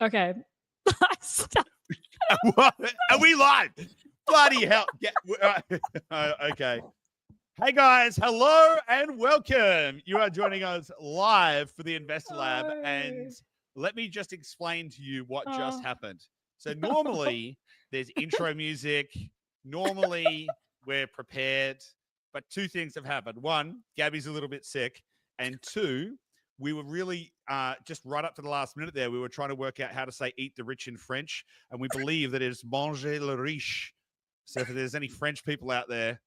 Okay. Stop. What? Are we live? Bloody hell. Okay. Hey guys, hello and welcome. You are joining us live for the Investor Lab, and let me just explain to you what just happened. So normally there's intro music. Normally we're prepared, but two things have happened. One, Gabby's a little bit sick, and two, we were really just right up to the last minute there. We were trying to work out how to say "eat the rich" in French, and we believe that it's "manger le riche." So if there's any French people out there,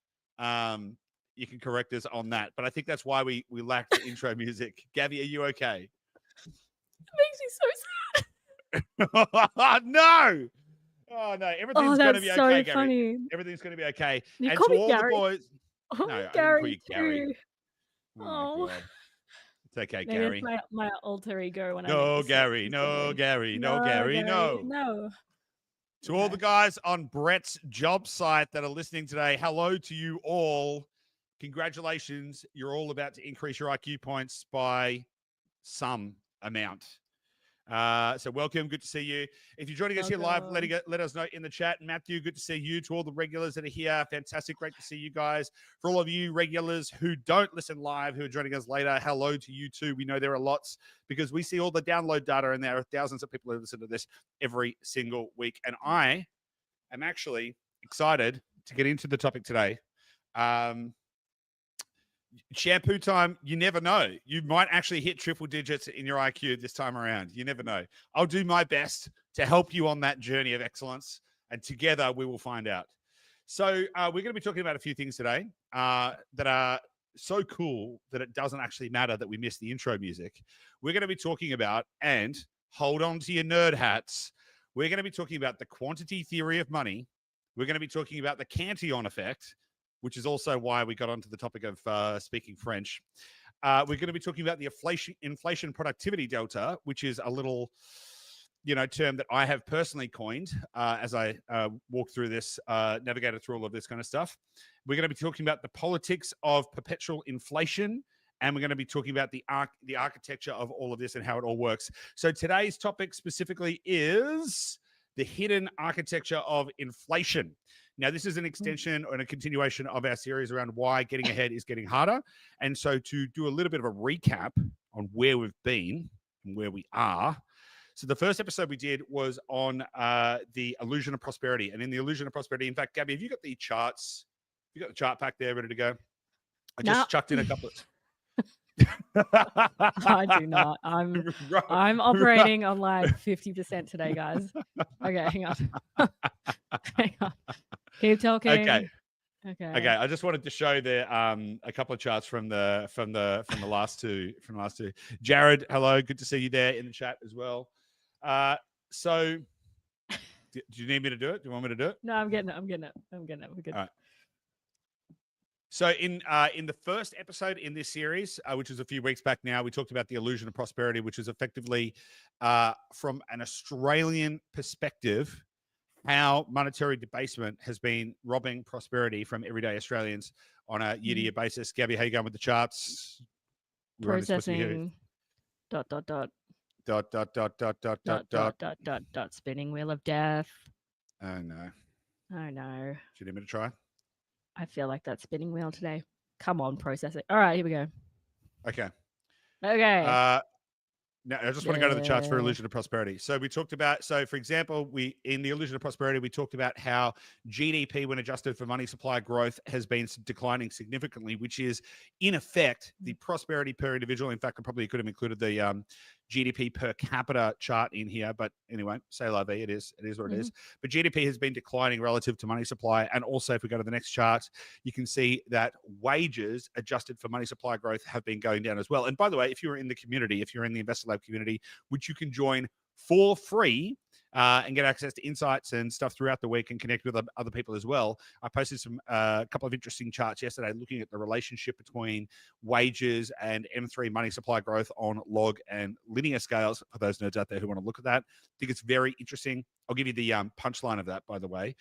you can correct us on that. But I think that's why we lack the intro music. Gabby, are you okay? It makes me so sad. No. Oh no, everything's gonna be okay, Gary. Funny. Everything's gonna be okay. You and call to me all Gary. the boys. Oh, No, I didn't Gary call you Gary. Oh my god. It's okay, Maybe Gary. it's my alter ego when no, I Gary, no, Gary, no, Gary, no. No. To all the guys on Brett's job site that are listening today, hello to you all. Congratulations. You're all about to increase your IQ points by some amount. So welcome. Good to see you. If you're joining us here live, let us know in the chat. Matthew, good to see you. To all the regulars that are here, fantastic. Great to see you guys. For all of you regulars who don't listen live, who are joining us later, hello to you too. We know there are lots because we see all the download data and there are thousands of people who listen to this every single week. And I am actually excited to get into the topic today. Shampoo time, you never know. You might actually hit triple digits in your IQ this time around. You never know. I'll do my best to help you on that journey of excellence, and together we will find out. So we're going to be talking about a few things today that are so cool that it doesn't actually matter that we missed the intro music. We're going to be talking about, and hold on to your nerd hats, we're going to be talking about the quantity theory of money. We're going to be talking about the Cantillon Effect, which is also why we got onto the topic of speaking French. We're going to be talking about the inflation productivity delta, which is a little, term that I have personally coined as I walk through this, navigated through all of this kind of stuff. We're going to be talking about the politics of perpetual inflation, and we're going to be talking about the architecture of all of this and how it all works. So today's topic specifically is the hidden architecture of inflation. Now, this is an extension and a continuation of our series around why getting ahead is getting harder. And so to do a little bit of a recap on where we've been and where we are. So the first episode we did was on the illusion of prosperity. And in the illusion of prosperity, in fact, Gabby, have you got the charts? You got the chart pack there ready to go? I just chucked in a couple of... I do not. I'm operating on like 50% today, guys. Okay, hang on. Hang on. Keep talking. Okay. I just wanted to show a couple of charts from the last two. Jared, hello, good to see you there in the chat as well. So, do you need me to do it? Do you want me to do it? No, I'm getting it. We're good. All right. So in the first episode in this series, which was a few weeks back now, we talked about the illusion of prosperity, which is effectively from an Australian perspective, how monetary debasement has been robbing prosperity from everyday Australians on a year-to-year basis. Gabby, how you going with the charts? Processing. ... Spinning wheel of death. Oh no. Do you need me to try? I feel like that spinning wheel today. Come on, process it. All right, here we go. Okay. Now, I just want to go to the charts for illusion of prosperity. So we talked about, for example, in the illusion of prosperity, we talked about how GDP, when adjusted for money supply growth, has been declining significantly, which is in effect the prosperity per individual. In fact, I probably could have included the GDP per capita chart in here, but anyway, say la vie, it is what it is. But GDP has been declining relative to money supply, and also if we go to the next chart, you can see that wages adjusted for money supply growth have been going down as well. And by the way, if you're in the community, if you're in the Investor Lab community, which you can join for free and get access to insights and stuff throughout the week and connect with other people as well. I posted a couple of interesting charts yesterday looking at the relationship between wages and M3 money supply growth on log and linear scales for those nerds out there who want to look at that. I think it's very interesting. I'll give you the punchline of that, by the way.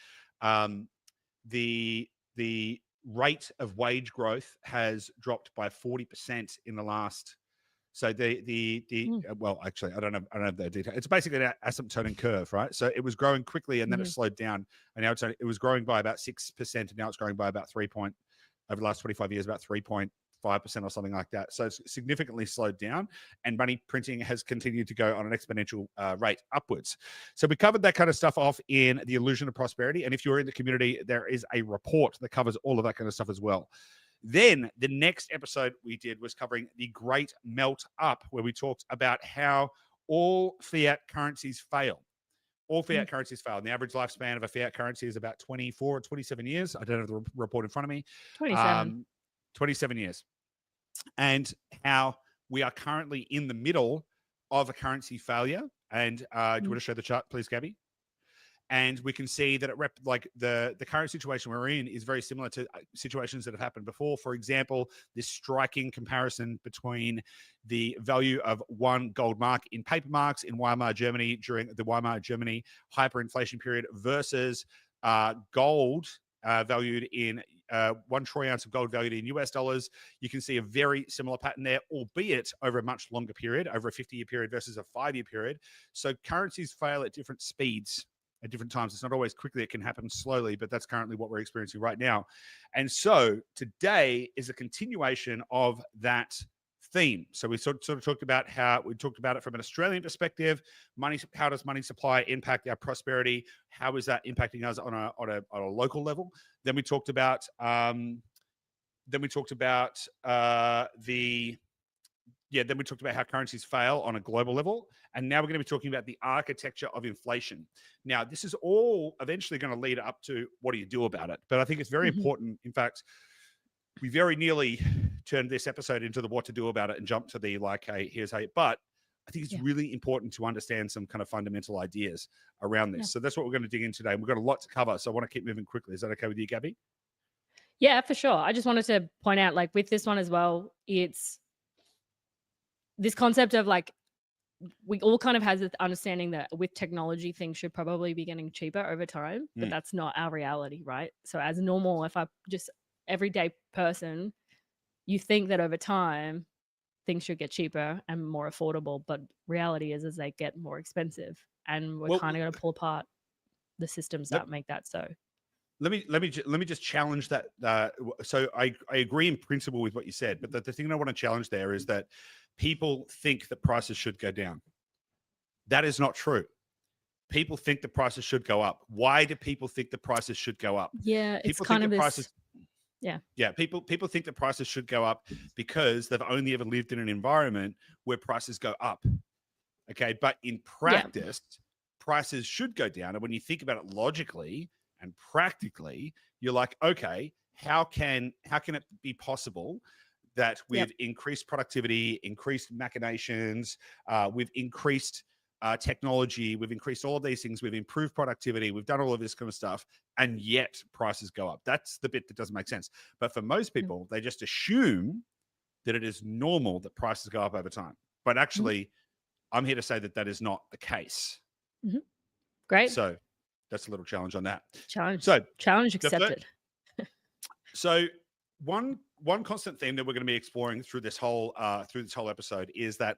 The rate of wage growth has dropped by 40% in the last So well, actually, I don't have the detail. It's basically an asymptotic curve, right? So it was growing quickly and then it slowed down, and now it was growing by about 6%, and now it's growing by about over the last 25 years, about 3.5% or something like that. So it's significantly slowed down, and money printing has continued to go on an exponential rate upwards. So we covered that kind of stuff off in The Illusion of Prosperity. And if you're in the community, there is a report that covers all of that kind of stuff as well. Then the next episode we did was covering the Great Melt Up, where we talked about how all fiat currencies fail. All fiat currencies fail. And the average lifespan of a fiat currency is about 24 or 27 years. I don't have the report in front of me. 27. 27 years. And how we are currently in the middle of a currency failure. And do you want to show the chart, please, Gabby? And we can see that the current situation we're in is very similar to situations that have happened before. For example, this striking comparison between the value of one gold mark in paper marks in Weimar Germany during the Weimar Germany hyperinflation period versus gold valued in 1 troy ounce of gold valued in US dollars. You can see a very similar pattern there, albeit over a much longer period, over a 50-year period versus a 5-year period. So currencies fail at different speeds at different times. It's not always quickly. It can happen slowly, but that's currently what we're experiencing right now. And so today is a continuation of that theme. So we sort of talked about it from an Australian perspective. How does money supply impact our prosperity? How is that impacting us on a local level? Then we talked about then we talked about how currencies fail on a global level. And now we're going to be talking about the architecture of inflation. Now, this is all eventually going to lead up to what do you do about it? But I think it's very important. In fact, we very nearly turned this episode into the what to do about it and jumped to the hey, here's how. But I think it's really important to understand some kind of fundamental ideas around this. So that's what we're going to dig in today. And we've got a lot to cover. So I want to keep moving quickly. Is that okay with you, Gabby? Yeah, for sure. I just wanted to point out, with this one as well, it's this concept of we all kind of has this understanding that with technology, things should probably be getting cheaper over time, but that's not our reality, right? So as normal, if I just everyday person, you think that over time things should get cheaper and more affordable, but reality is as they get more expensive, and we're kind of going to pull apart the systems that make that so. Let me just challenge that. So I agree in principle with what you said, but the thing I want to challenge there is that people think that prices should go down. That is not true. People think the prices should go up. Why do people think the prices should go up? Yeah, it's people kind think of the this. prices. Yeah. People think the prices should go up because they've only ever lived in an environment where prices go up. Okay, but in practice, prices should go down. And when you think about it logically and practically, you're like, okay, how can it be possible that with increased productivity, increased machinations, we've increased technology, we've increased all of these things, we've improved productivity, we've done all of this kind of stuff, and yet prices go up? That's the bit that doesn't make sense. But for most people, they just assume that it is normal that prices go up over time. But actually, I'm here to say that that is not the case. Great. So that's a little challenge on that. Challenge accepted. So one constant theme that we're going to be exploring through this whole episode is that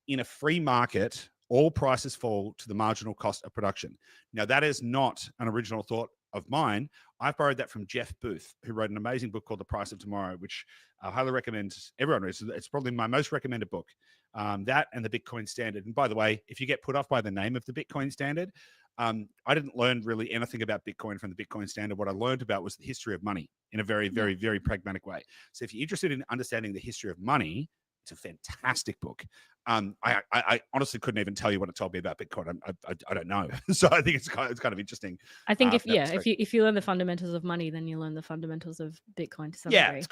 in a free market, all prices fall to the marginal cost of production. Now, that is not an original thought of mine. I've borrowed that from Jeff Booth, who wrote an amazing book called The Price of Tomorrow, which I highly recommend everyone reads. It's probably my most recommended book. That and the Bitcoin Standard. And by the way, if you get put off by the name of the Bitcoin Standard, I didn't learn really anything about Bitcoin from the Bitcoin Standard. What I learned about was the history of money in a very, very, very pragmatic way. So if you're interested in understanding the history of money, it's a fantastic book. I honestly couldn't even tell you what it told me about Bitcoin. I don't know. So I think it's kind of interesting. I think if you learn the fundamentals of money, then you learn the fundamentals of Bitcoin to some degree. It's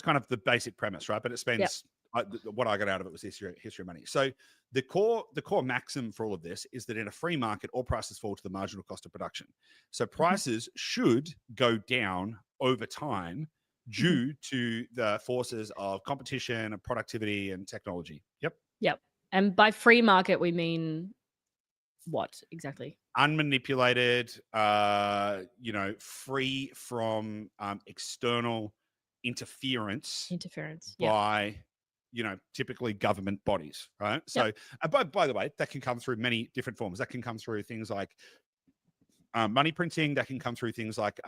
kind of the basic premise, right? But it spends what I got out of it was history of money. So the core maxim for all of this is that in a free market, all prices fall to the marginal cost of production. So prices should go down over time due to the forces of competition and productivity and technology. Yep. And by free market, we mean what exactly? Unmanipulated, free from external interference. By typically government bodies, right? So, by the way, that can come through many different forms. That can come through things like money printing. That can come through things like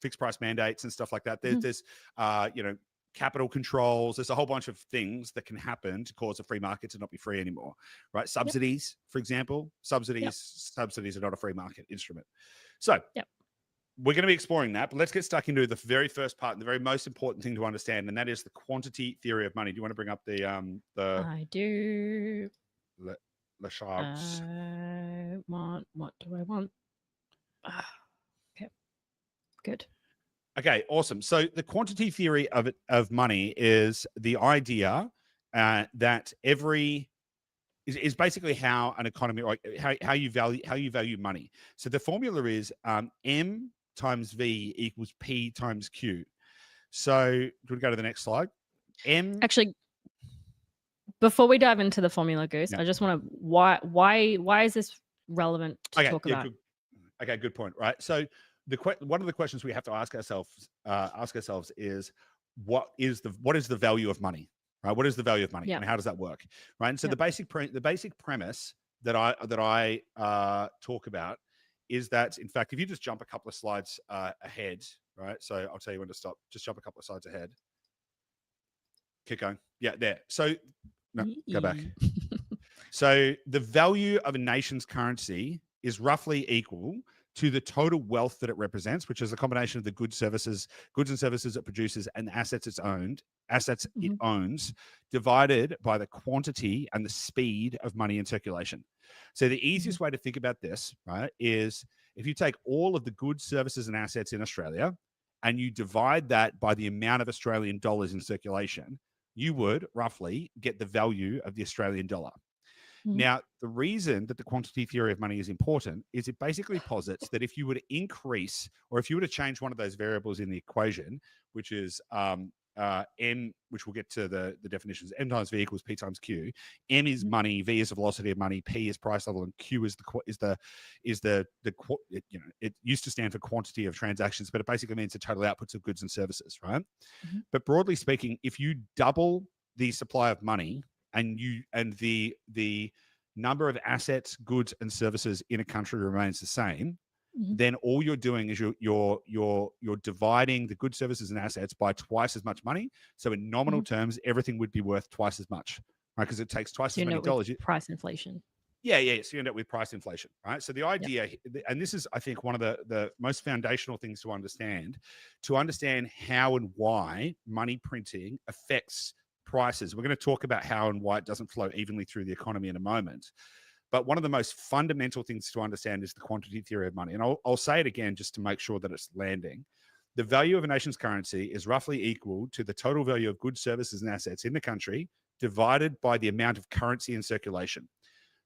fixed price mandates and stuff like that. There's capital controls. There's a whole bunch of things that can happen to cause a free market to not be free anymore, right? Subsidies, for example, subsidies are not a free market instrument. So we're going to be exploring that, but let's get stuck into the very first part and the very most important thing to understand, and that is the quantity theory of money. Do you want to bring up the I do. Le charts? What do I want? Okay, good. Okay, awesome. So the quantity theory of money is the idea that is basically how an economy, or how you value money. So the formula is M times V equals P times Q. So do we go to the next slide? Actually, before we dive into the formula, Goose, I just want to why is this relevant to talk about? Good point. Right. So one of the questions we have to ask ourselves is what is the value of money? Right? What is the value of money, and how does that work? Right. And so the basic premise that I talk about is that, in fact, if you just jump a couple of slides ahead, right? So I'll tell you when to stop. Just jump a couple of slides ahead. Keep going. Yeah, there. So no, go back. So the value of a nation's currency is roughly equal to the total wealth that it represents, which is a combination of the goods and services it produces and the assets it owns, divided by the quantity and the speed of money in circulation. So the easiest way to think about this, right, is if you take all of the goods, services, and assets in Australia and you divide that by the amount of Australian dollars in circulation, you would roughly get the value of the Australian dollar. Now, the reason that the quantity theory of money is important is it basically posits that if you were to increase, or if you were to change one of those variables in the equation, which is M, which we'll get to the definitions, M times V equals P times Q. M is money, V is the velocity of money, P is price level, and Q is it used to stand for quantity of transactions, but it basically means the total outputs of goods and services, right? But broadly speaking, if you double the supply of money and the number of assets, goods, and services in a country remains the same, then all you're doing is you're dividing the goods, services, and assets by twice as much money. So in nominal terms, everything would be worth twice as much, right? Because it takes twice as many dollars. Price inflation. Yeah. So you end up with price inflation, right? So the idea, and this is, I think, one of the most foundational things to understand how and why money printing affects prices. We're going to talk about how and why it doesn't flow evenly through the economy in a moment. But one of the most fundamental things to understand is the quantity theory of money. And I'll say it again just to make sure that it's landing. The value of a nation's currency is roughly equal to the total value of goods, services, and assets in the country divided by the amount of currency in circulation.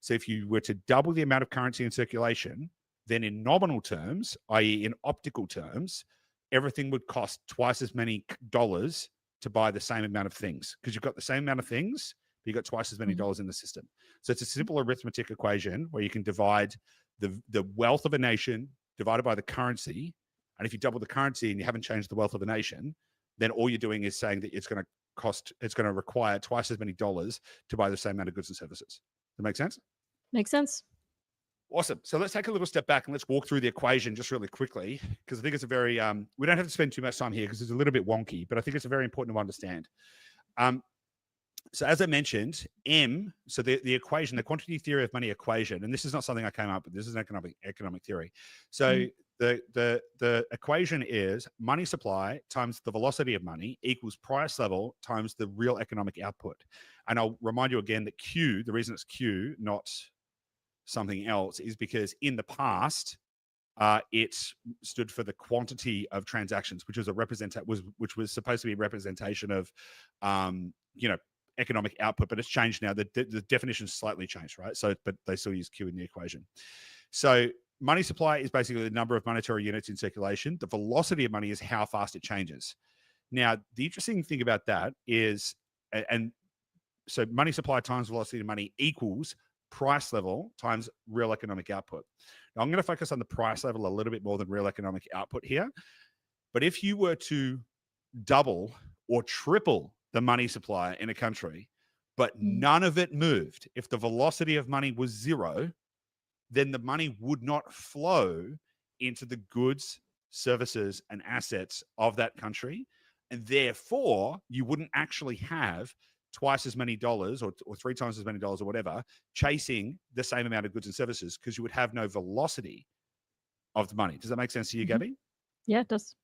So if you were to double the amount of currency in circulation, then in nominal terms, i.e. in optical terms, everything would cost twice as many dollars to buy the same amount of things, because you've got the same amount of things, but you've got twice as many dollars in the system. So it's a simple arithmetic equation where you can divide the wealth of a nation divided by the currency. And if you double the currency and you haven't changed the wealth of a nation, then all you're doing is saying that it's going to require twice as many dollars to buy the same amount of goods and services. Does that make sense? Makes sense. Awesome. So let's take a little step back and let's walk through the equation just really quickly, because I think it's a very, we don't have to spend too much time here because it's a little bit wonky, but I think it's very important to understand. So as I mentioned, so the equation, the quantity theory of money equation, and this is not something I came up with, this is an economic theory. So the equation is money supply times the velocity of money equals price level times the real economic output. And I'll remind you again that Q, the reason it's Q, not something else, is because in the past, it stood for the quantity of transactions, which was which was supposed to be a representation of, economic output, but it's changed now. The definition's slightly changed, right? So, but they still use Q in the equation. So money supply is basically the number of monetary units in circulation. The velocity of money is how fast it changes. Now, the interesting thing about that is, and so money supply times velocity of money equals price level times real economic output. Now, I'm going to focus on the price level a little bit more than real economic output here. But if you were to double or triple the money supply in a country, but Mm. none of it moved, if the velocity of money was zero, then the money would not flow into the goods, services, and assets of that country. And therefore, you wouldn't actually have twice as many dollars or 3 times as many dollars or whatever chasing the same amount of goods and services, because you would have no velocity of the money. Does that make sense to you, Mhm. Gabby? Yeah, it does.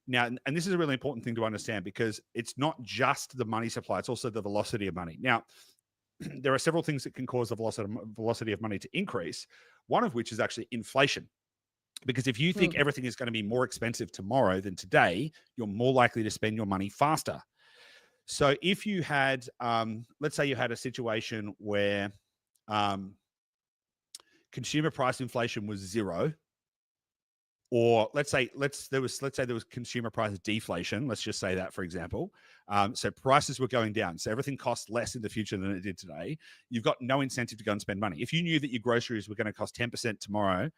Now, and this is a really important thing to understand, because it's not just the money supply, it's also the velocity of money. Now, there are several things that can cause the velocity of money to increase, one of which is actually inflation. Because if you think Mm. everything is going to be more expensive tomorrow than today, you're more likely to spend your money faster. So if you had, let's say you had a situation where consumer price inflation was zero, or let's say there was consumer price deflation. Let's just say that, for example. So prices were going down. So everything costs less in the future than it did today. You've got no incentive to go and spend money. If you knew that your groceries were going to cost 10% tomorrow,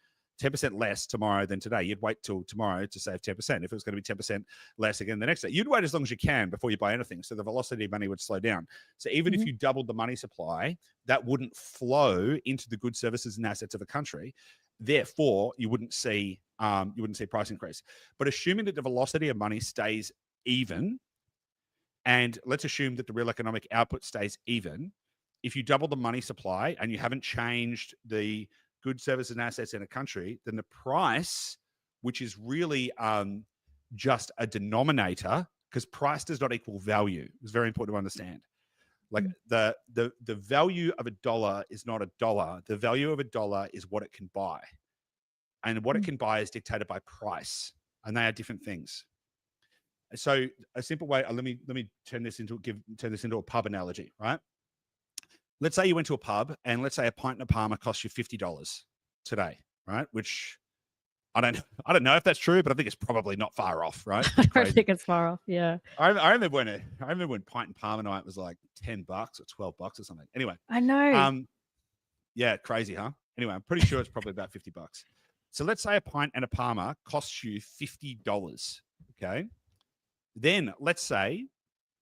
10% less tomorrow than today, you'd wait till tomorrow to save 10%. If it was going to be 10% less again the next day, you'd wait as long as you can before you buy anything. So the velocity of money would slow down. So even if you doubled the money supply, that wouldn't flow into the goods, services, and assets of a country. Therefore, you wouldn't see price increase. But assuming that the velocity of money stays even, and let's assume that the real economic output stays even, if you double the money supply and you haven't changed the goods, services, and assets in a country, then the price, which is really just a denominator, because price does not equal value. It's very important to understand. Like the value of a dollar is not a dollar. The value of a dollar is what it can buy. And what it can buy is dictated by price. And they are different things. So a simple way, let me turn this into a pub analogy, right? Let's say you went to a pub, and let's say a pint and a Parma costs you $50 today, right? Which I don't know if that's true, but I think it's probably not far off, right? I don't think it's far off. Yeah. I remember when pint and Parma night was like $10 or $12 or something. Anyway, I know. yeah, crazy, huh? Anyway, I'm pretty sure it's probably about $50. So let's say a pint and a Parma costs you $50. Okay. Then let's say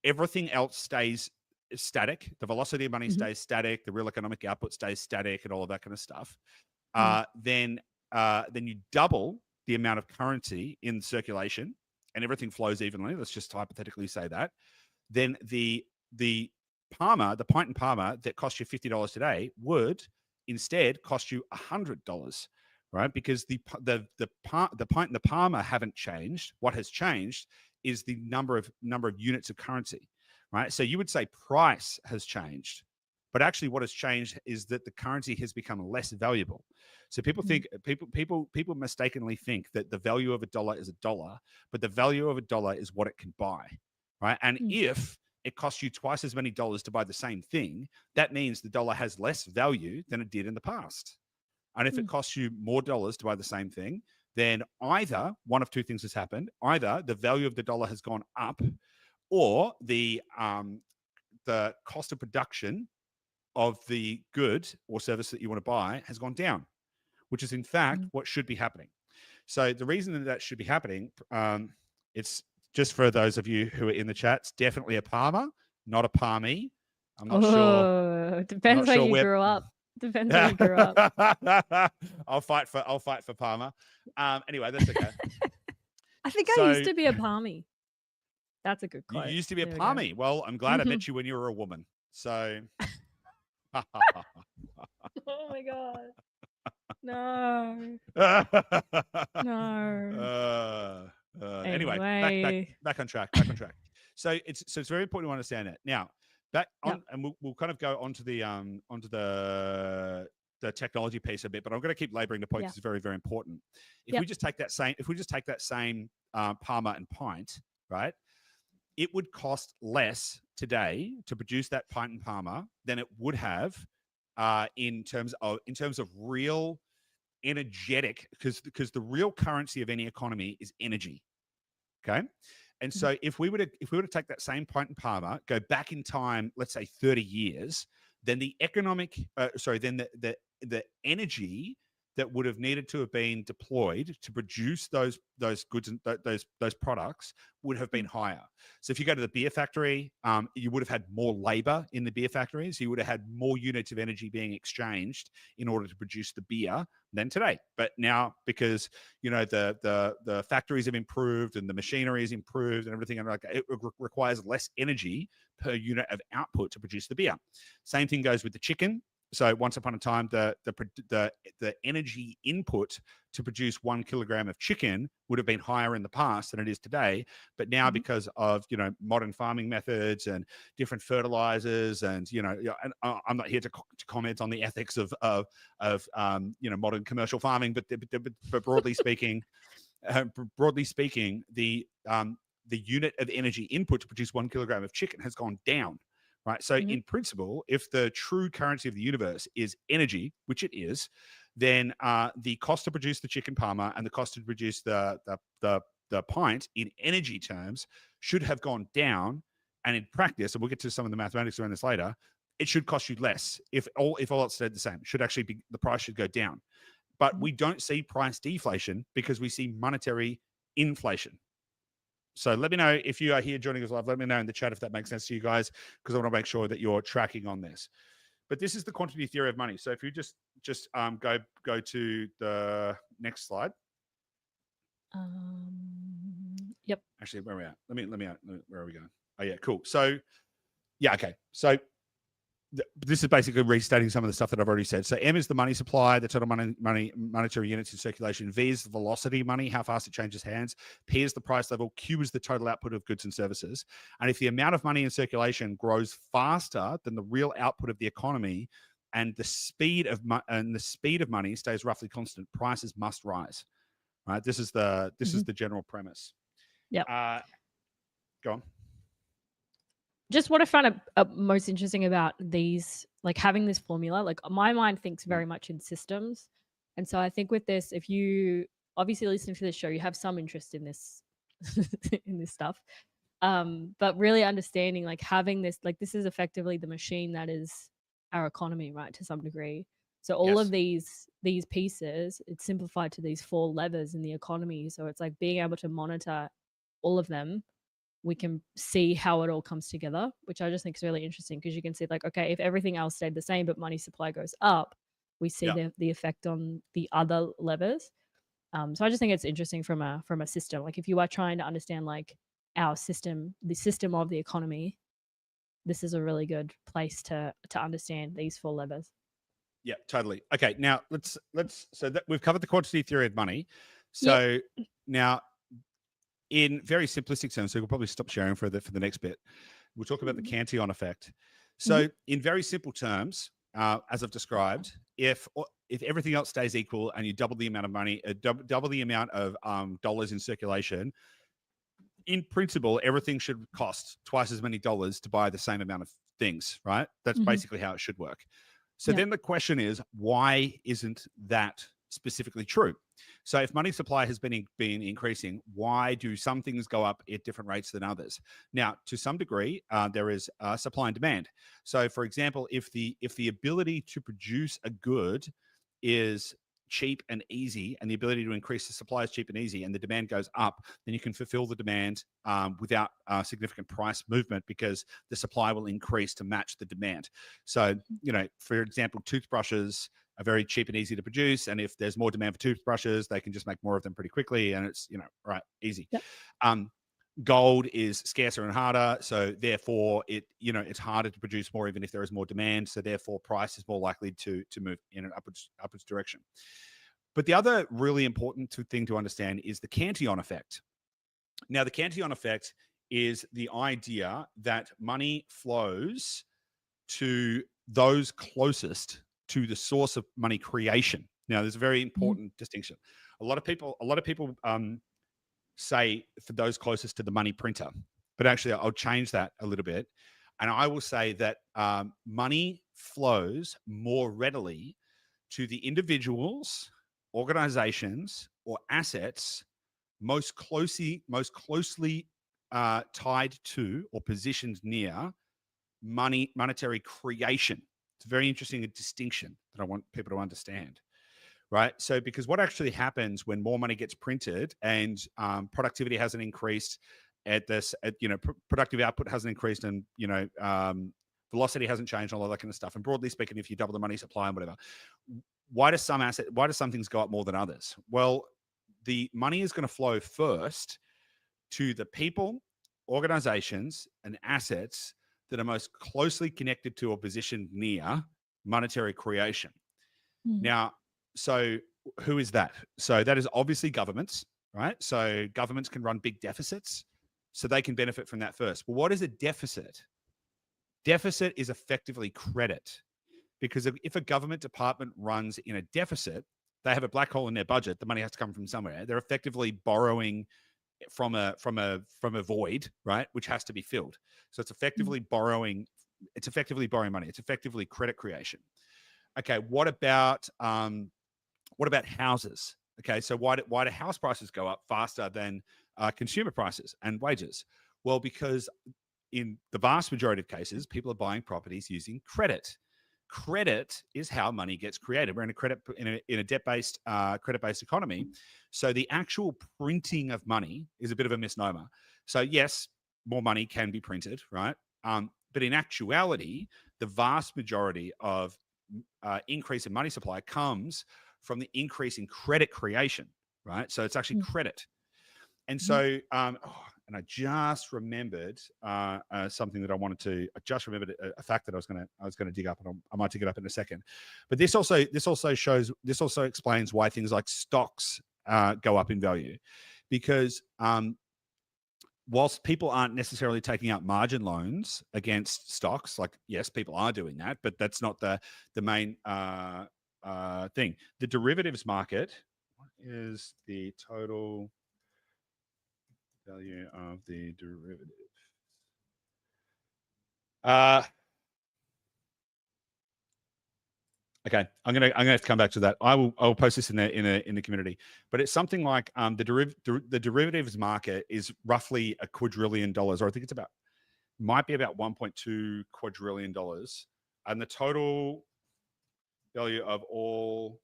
everything else stays static. The velocity of money stays static. The real economic output stays static, and all of that kind of stuff. Then you double the amount of currency in circulation, and everything flows evenly. Let's just hypothetically say that. Then the Parma, the pint and Parma that cost you $50 today, would instead cost you $100. Right? Because the pint and the Parma haven't changed. What has changed is the number of units of currency, right? So you would say price has changed, but actually what has changed is that the currency has become less valuable. So people think people mistakenly think that the value of a dollar is a dollar, but the value of a dollar is what it can buy, right? And if it costs you twice as many dollars to buy the same thing, that means the dollar has less value than it did in the past. And if it costs you more dollars to buy the same thing, then either one of two things has happened. Either the value of the dollar has gone up, or the cost of production of the good or service that you want to buy has gone down, which is in fact what should be happening. So the reason that should be happening, it's just for those of you who are in the chat, it's definitely a Parma, not a Palmy. I'm not sure. Depends where you grew up. Depends where you grew up. I'll fight for Parma. Anyway, that's okay. I think I used to be a Palmy. That's a good quote. You used to be a Palmy. Well, I'm glad I met you when you were a woman. So. Oh my god. No. No. Anyway, back on track. So it's very important to understand that. Now, and we'll kind of go onto the technology piece a bit, but I'm going to keep laboring the point because it's very, very important. If we just take that same Parma and pint, right? It would cost less today to produce that pint and Parma than it would have in terms of real energetic, because the real currency of any economy is energy. Okay. And so if we were to take that same pint and Parma, go back in time, let's say 30 years, then the energy that would have needed to have been deployed to produce those goods and those products would have been higher. So if you go to the beer factory, you would have had more labor in the beer factories. You would have had more units of energy being exchanged in order to produce the beer than today. But now, because the factories have improved and the machinery has improved and everything, and like it requires less energy per unit of output to produce the beer. Same thing goes with the chicken. So once upon a time, the energy input to produce 1 kilogram of chicken would have been higher in the past than it is today. But now, because of modern farming methods and different fertilizers, and and I'm not here to comment on the ethics of modern commercial farming, but broadly speaking, the unit of energy input to produce 1 kilogram of chicken has gone down. Right. So in principle, if the true currency of the universe is energy, which it is, then the cost to produce the chicken parma and the cost to produce the pint in energy terms should have gone down. And in practice, and we'll get to some of the mathematics around this later, it should cost you less if all else stayed the same. It should actually be, the price should go down. But we don't see price deflation because we see monetary inflation. So let me know if you are here joining us live. Let me know in the chat if that makes sense to you guys, because I want to make sure that you're tracking on this. But this is the quantity theory of money. So if you just go to the next slide. Yep. Actually, where are we at? Let me where are we going? Oh yeah, cool. So yeah, okay. So this is basically restating some of the stuff that I've already said. So M is the money supply, the total monetary units in circulation. V is the velocity money, how fast it changes hands. P is the price level. Q is the total output of goods and services. And if the amount of money in circulation grows faster than the real output of the economy, and the speed of money stays roughly constant, prices must rise. Right? This is the general premise. Yeah. Go on. Just what I find most interesting about these, like having this formula, like my mind thinks very much in systems. And so I think with this, if you obviously listening to this show, you have some interest in this, in this stuff. But really understanding, like having this, like this is effectively the machine that is our economy, right? To some degree. So all of these pieces, it's simplified to these 4 levers in the economy. So it's like being able to monitor all of them. We can see how it all comes together, which I just think is really interesting, because you can see like, okay, if everything else stayed the same, but money supply goes up, we see the effect on the other levers. So I just think it's interesting from a system. Like if you are trying to understand like our system, the system of the economy, this is a really good place to understand these 4 levers. Yeah, totally. Okay, now let's so that we've covered the quantity theory of money. So now, in very simplistic terms, so we'll probably stop sharing for the next bit. We'll talk about the Cantillon effect. So in very simple terms, as I've described, if everything else stays equal and you double the amount of money, double the amount of dollars in circulation, in principle, everything should cost twice as many dollars to buy the same amount of things, right? That's basically how it should work. So then the question is, why isn't that specifically true? So if money supply has been increasing, why do some things go up at different rates than others? Now, to some degree, there is supply and demand. So, for example, if the ability to produce a good is cheap and easy, and the ability to increase the supply is cheap and easy, and the demand goes up, then you can fulfill the demand without significant price movement, because the supply will increase to match the demand. So, for example, toothbrushes are very cheap and easy to produce, and if there's more demand for toothbrushes, they can just make more of them pretty quickly, and it's easy. Yep. Gold is scarcer and harder, so therefore it's harder to produce more, even if there is more demand. So therefore, price is more likely to move in an upwards direction. But the other really important thing to understand is the Cantillon effect. Now, the Cantillon effect is the idea that money flows to those closest to the source of money creation. Now, there's a very important distinction. A lot of people say for those closest to the money printer, but actually I'll change that a little bit, and I will say that money flows more readily to the individuals, organizations, or assets most closely tied to or positioned near monetary creation. It's a very interesting distinction that I want people to understand. right? So because what actually happens when more money gets printed and productivity hasn't increased productive output hasn't increased, and velocity hasn't changed, all of that kind of stuff. And broadly speaking, if you double the money supply and whatever, why do some things go up more than others? Well, the money is going to flow first to the people, organizations, and assets that are most closely connected to or positioned near monetary creation. Mm. Now, so who is that? So that is obviously governments, right? So governments can run big deficits, so they can benefit from that first. Well, what is a deficit? Deficit is effectively credit, because if a government department runs in a deficit, they have a black hole in their budget. The money has to come from somewhere. They're effectively borrowing from a void, right, which has to be filled. So it's effectively borrowing. It's effectively borrowing money. It's effectively credit creation. Okay, what about houses? Okay, so why do house prices go up faster than consumer prices and wages? Well, because in the vast majority of cases, people are buying properties using credit. Credit is how money gets created. We're in a debt-based, credit-based economy. So the actual printing of money is a bit of a misnomer. So yes, more money can be printed, right? But in actuality, the vast majority of increase in money supply comes from the increase in credit creation, right? So it's actually credit. And so, and I just remembered something that I just remembered a fact that I was going to dig up, and I might dig it up in a second. But this also explains why things like stocks go up in value, because whilst people aren't necessarily taking out margin loans against stocks, like, yes, people are doing that, but that's not the main thing. The derivatives market, what is the total value of the derivative? Okay, I'm gonna have to come back to that. I will post this in the community, but it's something like the derivatives market is roughly $1 quadrillion, or I think might be about $1.2 quadrillion, and the total value of all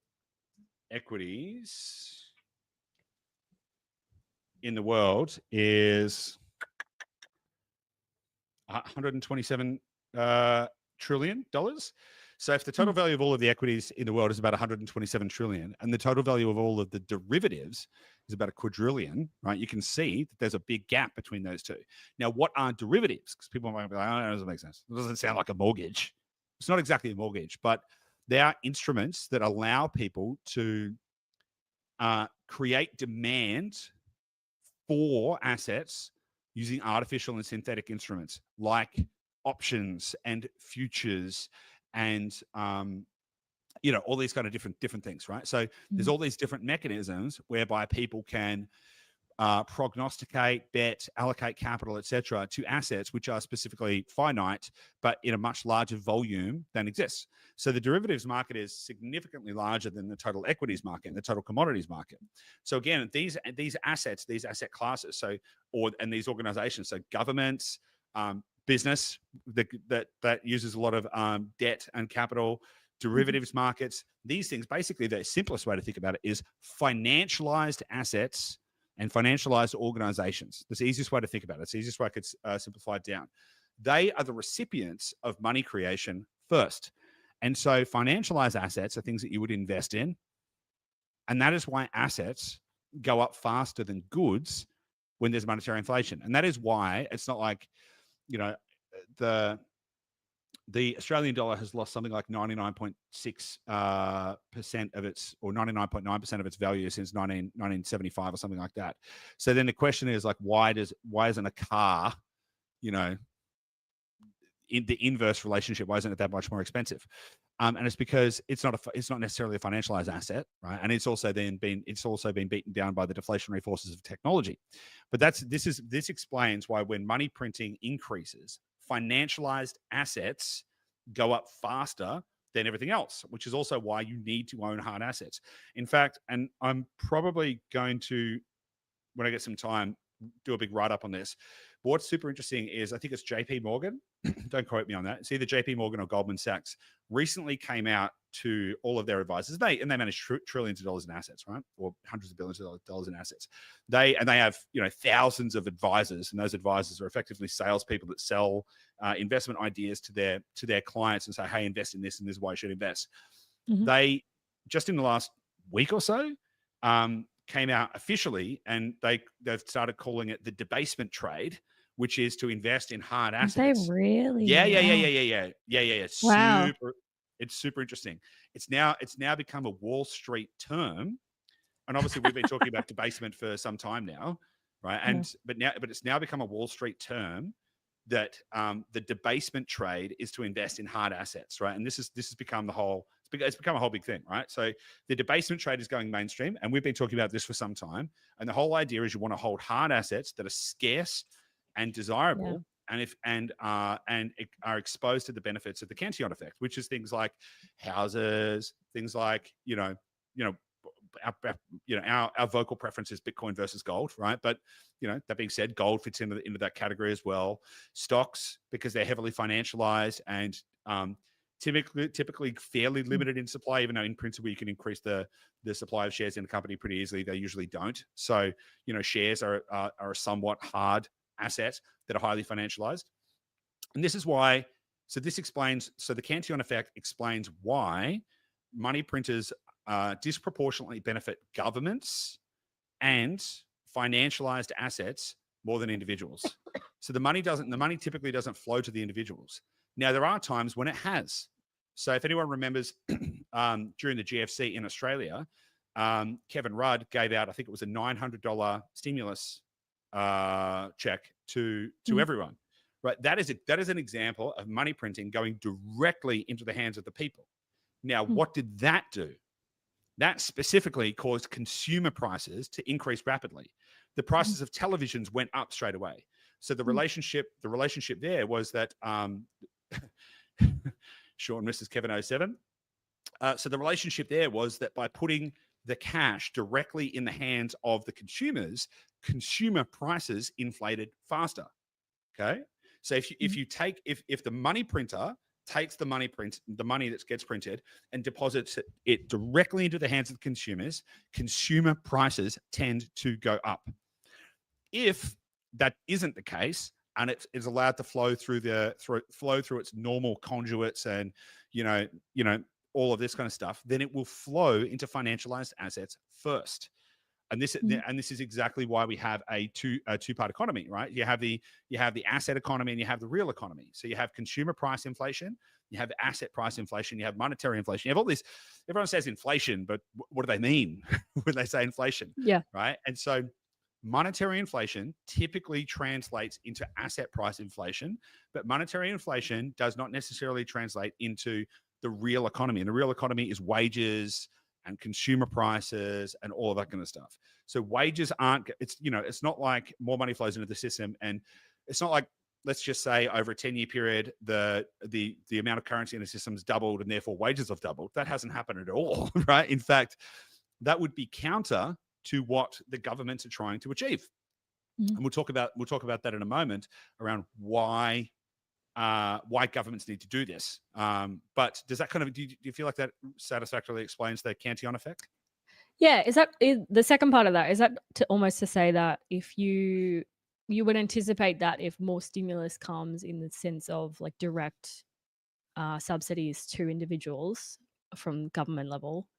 equities in the world is $127 trillion. So if the total value of all of the equities in the world is about 127 trillion, and the total value of all of the derivatives is about $1 quadrillion, right? You can see that there's a big gap between those two. Now, what are derivatives? Because people might be like, oh, that doesn't make sense. It doesn't sound like a mortgage. It's not exactly a mortgage, but they are instruments that allow people to create demand for assets using artificial and synthetic instruments like options and futures and all these kind of different things, right? So there's all these different mechanisms whereby people can prognosticate, bet, allocate capital, etc., to assets which are specifically finite, but in a much larger volume than exists. So the derivatives market is significantly larger than the total equities market and the total commodities market. So again, these assets, these asset classes, and these organizations, so governments, business that uses a lot of debt and capital, derivatives markets, these things, basically the simplest way to think about it is financialized assets and financialized organizations. That's the easiest way to think about it. It's the easiest way I could simplify it down. They are the recipients of money creation first. And so financialized assets are things that you would invest in. And that is why assets go up faster than goods when there's monetary inflation. And that is why it's not like, the Australian dollar has lost something like 99.6% of its, or 99.9% of its value since 1975 or something like that. So then the question is like, why isn't a car, in the inverse relationship, why isn't it that much more expensive? And it's because it's not necessarily a financialized asset, right? And it's also been beaten down by the deflationary forces of technology. But this explains why when money printing increases, financialized assets go up faster than everything else, which is also why you need to own hard assets. In fact, and I'm probably going to, when I get some time, do a big write up on this. But what's super interesting is I think it's JP Morgan. Don't quote me on that. It's either JP Morgan or Goldman Sachs recently came out to all of their advisors. They manage trillions of dollars in assets, right? Or hundreds of billions of dollars in assets. They have, you know, thousands of advisors, and those advisors are effectively salespeople that sell investment ideas to their clients and say, hey, invest in this, and this is why you should invest. They just in the last week or so came out officially, and they've started calling it the debasement trade, which is to invest in hard assets. They really? Yeah. Wow. It's super interesting. It's now become a Wall Street term, and obviously we've been talking about debasement for some time now, right? And but it's now become a Wall Street term that the debasement trade is to invest in hard assets, right? And this has become it's become a whole big thing, right? So the debasement trade is going mainstream, and we've been talking about this for some time. And the whole idea is you want to hold hard assets that are scarce and desirable, and are exposed to the benefits of the Cantillon effect, which is things like houses, things like our vocal preference is Bitcoin versus gold, right? But that being said, gold fits into that category as well. Stocks, because they're heavily financialized and typically fairly limited in supply, even though in principle you can increase the supply of shares in a company pretty easily. They usually don't. So shares are a somewhat hard asset that are highly financialized, and this is why. So the Cantillon effect explains why money printers disproportionately benefit governments and financialized assets more than individuals. So the money typically doesn't flow to the individuals. Now, there are times when it has. So if anyone remembers during the GFC in Australia, Kevin Rudd gave out, I think it was a $900 stimulus check to everyone. Right? That is an example of money printing going directly into the hands of the people. Now, what did that do? That specifically caused consumer prices to increase rapidly. The prices of televisions went up straight away. So the relationship there was that Sean, Mrs. Kevin 07. So the relationship there was that by putting the cash directly in the hands of the consumers, consumer prices inflated faster. Okay. So if the money printer takes the money that gets printed and deposits it directly into the hands of the consumers, consumer prices tend to go up. If that isn't the case, and it is allowed to flow through its normal conduits and all of this kind of stuff, then it will flow into financialized assets first. And this is exactly why we have a two-part economy, right? You have the asset economy and you have the real economy. So you have consumer price inflation, you have asset price inflation, you have monetary inflation. You have all this. Everyone says inflation, but what do they mean when they say inflation? Yeah. Right. And so monetary inflation typically translates into asset price inflation, but monetary inflation does not necessarily translate into the real economy. And the real economy is wages and consumer prices and all of that kind of stuff. So wages it's not like more money flows into the system, and it's not like, let's just say over a 10-year period, the amount of currency in the system's doubled and therefore wages have doubled. That hasn't happened at all, right? In fact, that would be counter to what the governments are trying to achieve. And we'll talk about that in a moment around why governments need to do this. But does that do you feel like that satisfactorily explains the Cantillon effect? Yeah. Is the second part of that? Is that almost to say that if you would anticipate that if more stimulus comes in the sense of like direct subsidies to individuals from government level,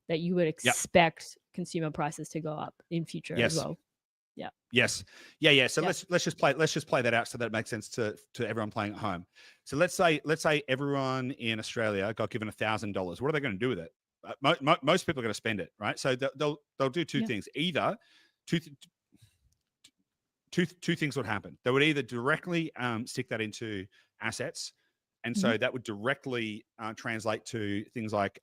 that you would expect consumer prices to go up in future as well. Yeah. Yes. Yeah. So let's just play that out so that it makes sense to everyone playing at home. So let's say everyone in Australia got given $1,000. What are they going to do with it? Most people are going to spend it, right? So they'll do two things. Either two things would happen. They would either directly stick that into assets, and so that would directly translate to things like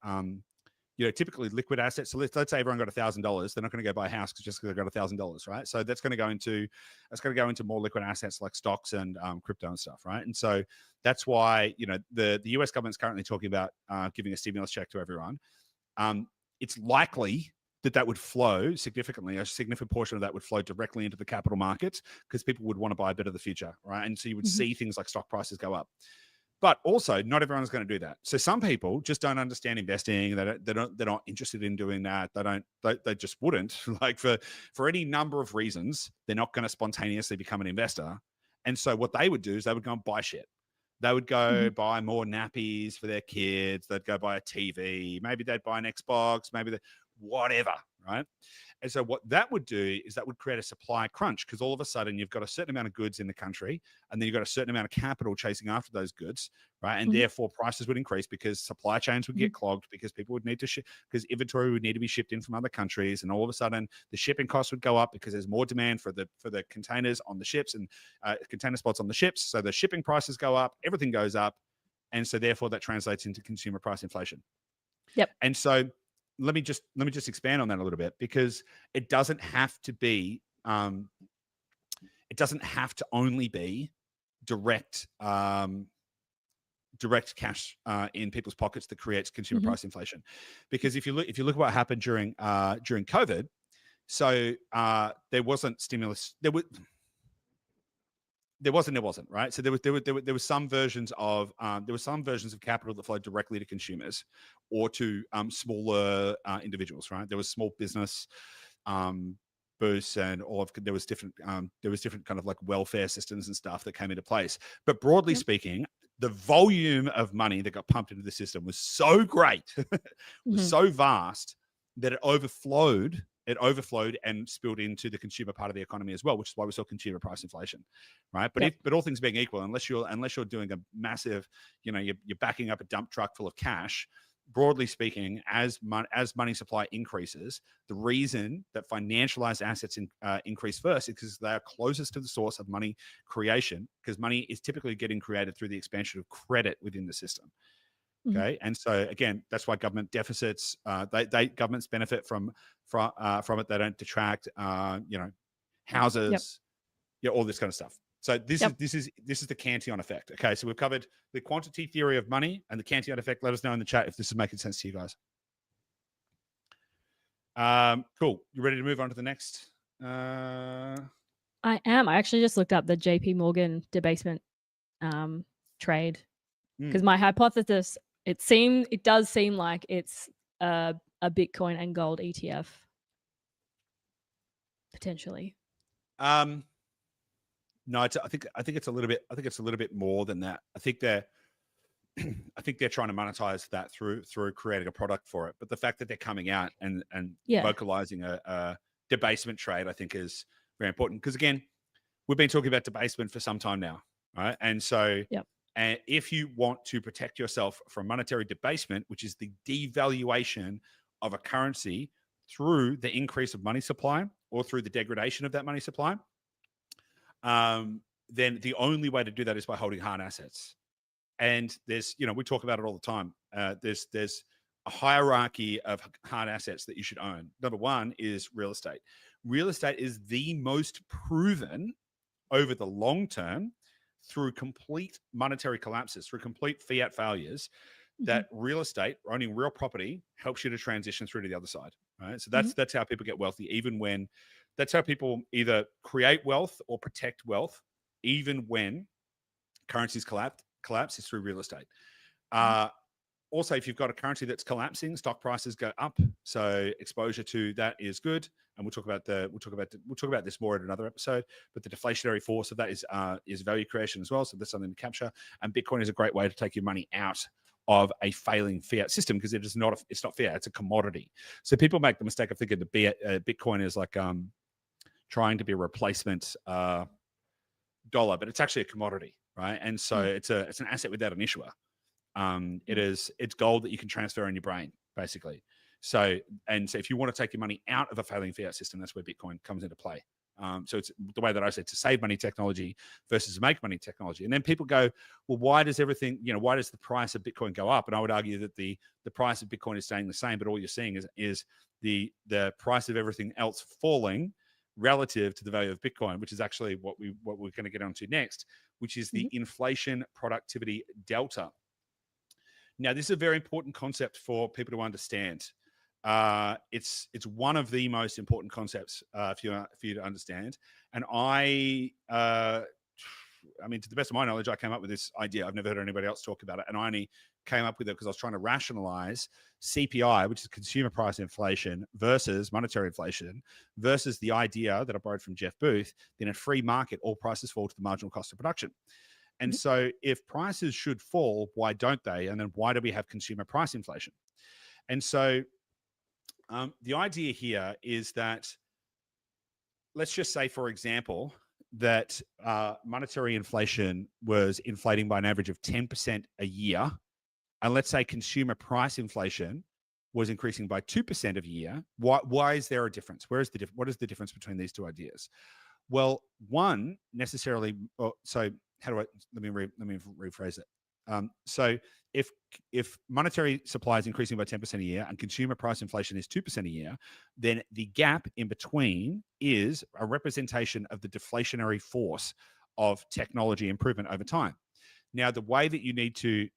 typically liquid assets. So let's say everyone got $1,000. They're not going to go buy a house just because they got $1,000, right? So that's going to go into more liquid assets like stocks and crypto and stuff, right? And so that's why the US government's currently talking about giving a stimulus check to everyone. It's likely that would flow significantly. A significant portion of that would flow directly into the capital markets because people would want to buy a bit of the future, right? And so you would see things like stock prices go up. But also, not everyone's going to do that. So some people just don't understand investing. They're not interested in doing that. They just wouldn't. Like for any number of reasons, they're not going to spontaneously become an investor. And so what they would do is they would go and buy shit. They would go buy more nappies for their kids. They'd go buy a TV. Maybe they'd buy an Xbox. Maybe whatever, right? And so what that would do is that would create a supply crunch, because all of a sudden you've got a certain amount of goods in the country, and then you've got a certain amount of capital chasing after those goods, right? And therefore prices would increase because supply chains would get clogged, because people would need to ship, because inventory would need to be shipped in from other countries, and all of a sudden the shipping costs would go up because there's more demand for the containers on the ships and container spots on the ships. So the shipping prices go up, everything goes up, and so therefore that translates into consumer price inflation. Yep. And so let me just expand on that a little bit, because it doesn't have to be it doesn't have to only be direct cash in people's pockets that creates consumer price inflation. Because if you look at what happened during COVID, so there wasn't stimulus. There wasn't, right? So there was some versions of capital that flowed directly to consumers or to smaller individuals, right? There was small business boosts, and there was different kind of like welfare systems and stuff that came into place. But broadly speaking, the volume of money that got pumped into the system was so great, was so vast, that it overflowed and spilled into the consumer part of the economy as well, which is why we saw consumer price inflation, right? But but all things being equal, unless you're doing a massive, you're backing up a dump truck full of cash, broadly speaking, as money supply increases, the reason that financialized assets increase first is because they are closest to the source of money creation, because money is typically getting created through the expansion of credit within the system. Okay, and so again, that's why government deficits, governments benefit from it. They don't detract, houses, all this kind of stuff. So this is the Cantillon effect. Okay, so we've covered the quantity theory of money and the Cantillon effect. Let us know in the chat if this is making sense to you guys. Cool. You ready to move on to the next? I am. I actually just looked up the JP Morgan debasement trade, because my hypothesis, it does seem like it's a Bitcoin and gold ETF potentially. No, I think it's a little bit more than that. I think they're trying to monetize that through creating a product for it. But the fact that they're coming out and vocalizing a debasement trade, I think, is very important, because again, we've been talking about debasement for some time now, right? And so and if you want to protect yourself from monetary debasement, which is the devaluation of a currency through the increase of money supply or through the degradation of that money supply, then the only way to do that is by holding hard assets. And there's, we talk about it all the time. There's a hierarchy of hard assets that you should own. Number one is real estate. Real estate is the most proven over the long term, through complete monetary collapses, through complete fiat failures, that real estate, owning real property, helps you to transition through to the other side, right? So that's how people get wealthy, that's how people either create wealth or protect wealth, even when currencies collapse is through real estate. Also, if you've got a currency that's collapsing, stock prices go up. So exposure to that is good. And we'll talk about this more in another episode. But the deflationary force of that is value creation as well. So that's something to capture. And Bitcoin is a great way to take your money out of a failing fiat system, because it's not fiat, it's a commodity. So people make the mistake of thinking that Bitcoin is like trying to be a replacement dollar, but it's actually a commodity, right? And so it's an asset without an issuer. It's gold that you can transfer in your brain, basically. So if you want to take your money out of a failing fiat system, that's where Bitcoin comes into play. So it's the way that I said, to save money technology versus make money technology. And then people go, well, why does the price of Bitcoin go up? And I would argue that the price of Bitcoin is staying the same, but all you're seeing is the price of everything else falling relative to the value of Bitcoin, which is actually what we're going to get onto next, which is the inflation productivity delta. Now, this is a very important concept for people to understand. It's one of the most important concepts for you to understand. And I mean, to the best of my knowledge, I came up with this idea. I've never heard anybody else talk about it, and I only came up with it because I was trying to rationalize CPI, which is consumer price inflation, versus monetary inflation, versus the idea that I borrowed from Jeff Booth that in a free market, all prices fall to the marginal cost of production. And Mhm. so, if prices should fall, why don't they? And then, why do we have consumer price inflation? And so, the idea here is that, let's just say, for example, that monetary inflation was inflating by an average of 10% a year. And let's say consumer price inflation was increasing by 2% a year. Why is there a difference? What is the difference between these two ideas? Well, one necessarily. So how do I? Let me rephrase it. So if monetary supply is increasing by 10% a year and consumer price inflation is 2% a year, then the gap in between is a representation of the deflationary force of technology improvement over time. Now, the way that you need to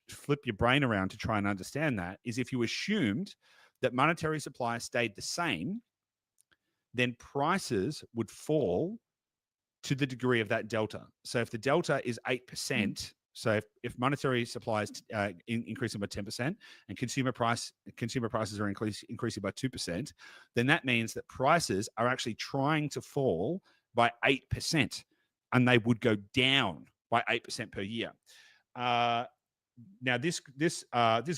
flip your brain around to try and understand that is if you assumed that monetary supply stayed the same, then prices would fall to the degree of that delta. So if the delta is 8%, so if monetary supply is increasing by 10% and consumer prices are increasing by 2%, then that means that prices are actually trying to fall by 8%, and they would go down by 8% per year. Now this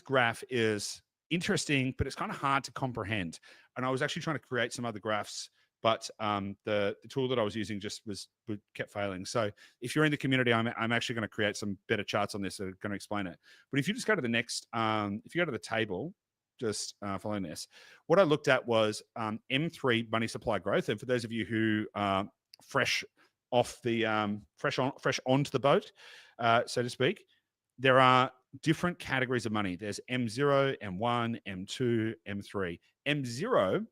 graph is interesting, but it's kind of hard to comprehend. And I was actually trying to create some other graphs, but the tool that I was using just kept failing. So if you're in the community, I'm actually going to create some better charts on this that are going to explain it. But if you just go to the next, if you go to the table, just following this, what I looked at was M3 money supply growth. And for those of you who are fresh off the fresh onto the boat, so to speak, there are different categories of money. There's M0, M1, M2, M3. M0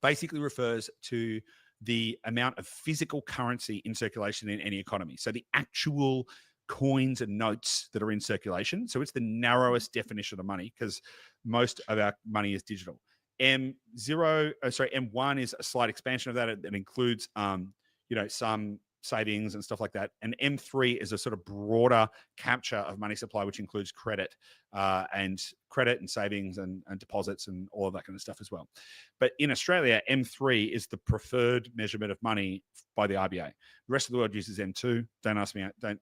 basically refers to the amount of physical currency in circulation in any economy. So the actual coins and notes that are in circulation. So it's the narrowest definition of money because most of our money is digital. M1 is a slight expansion of that. It includes, some savings and stuff like that. And M3 is a sort of broader capture of money supply, which includes credit and savings and deposits and all of that kind of stuff as well. But in Australia, M3 is the preferred measurement of money by the RBA. The rest of the world uses M2. Don't ask me. Don't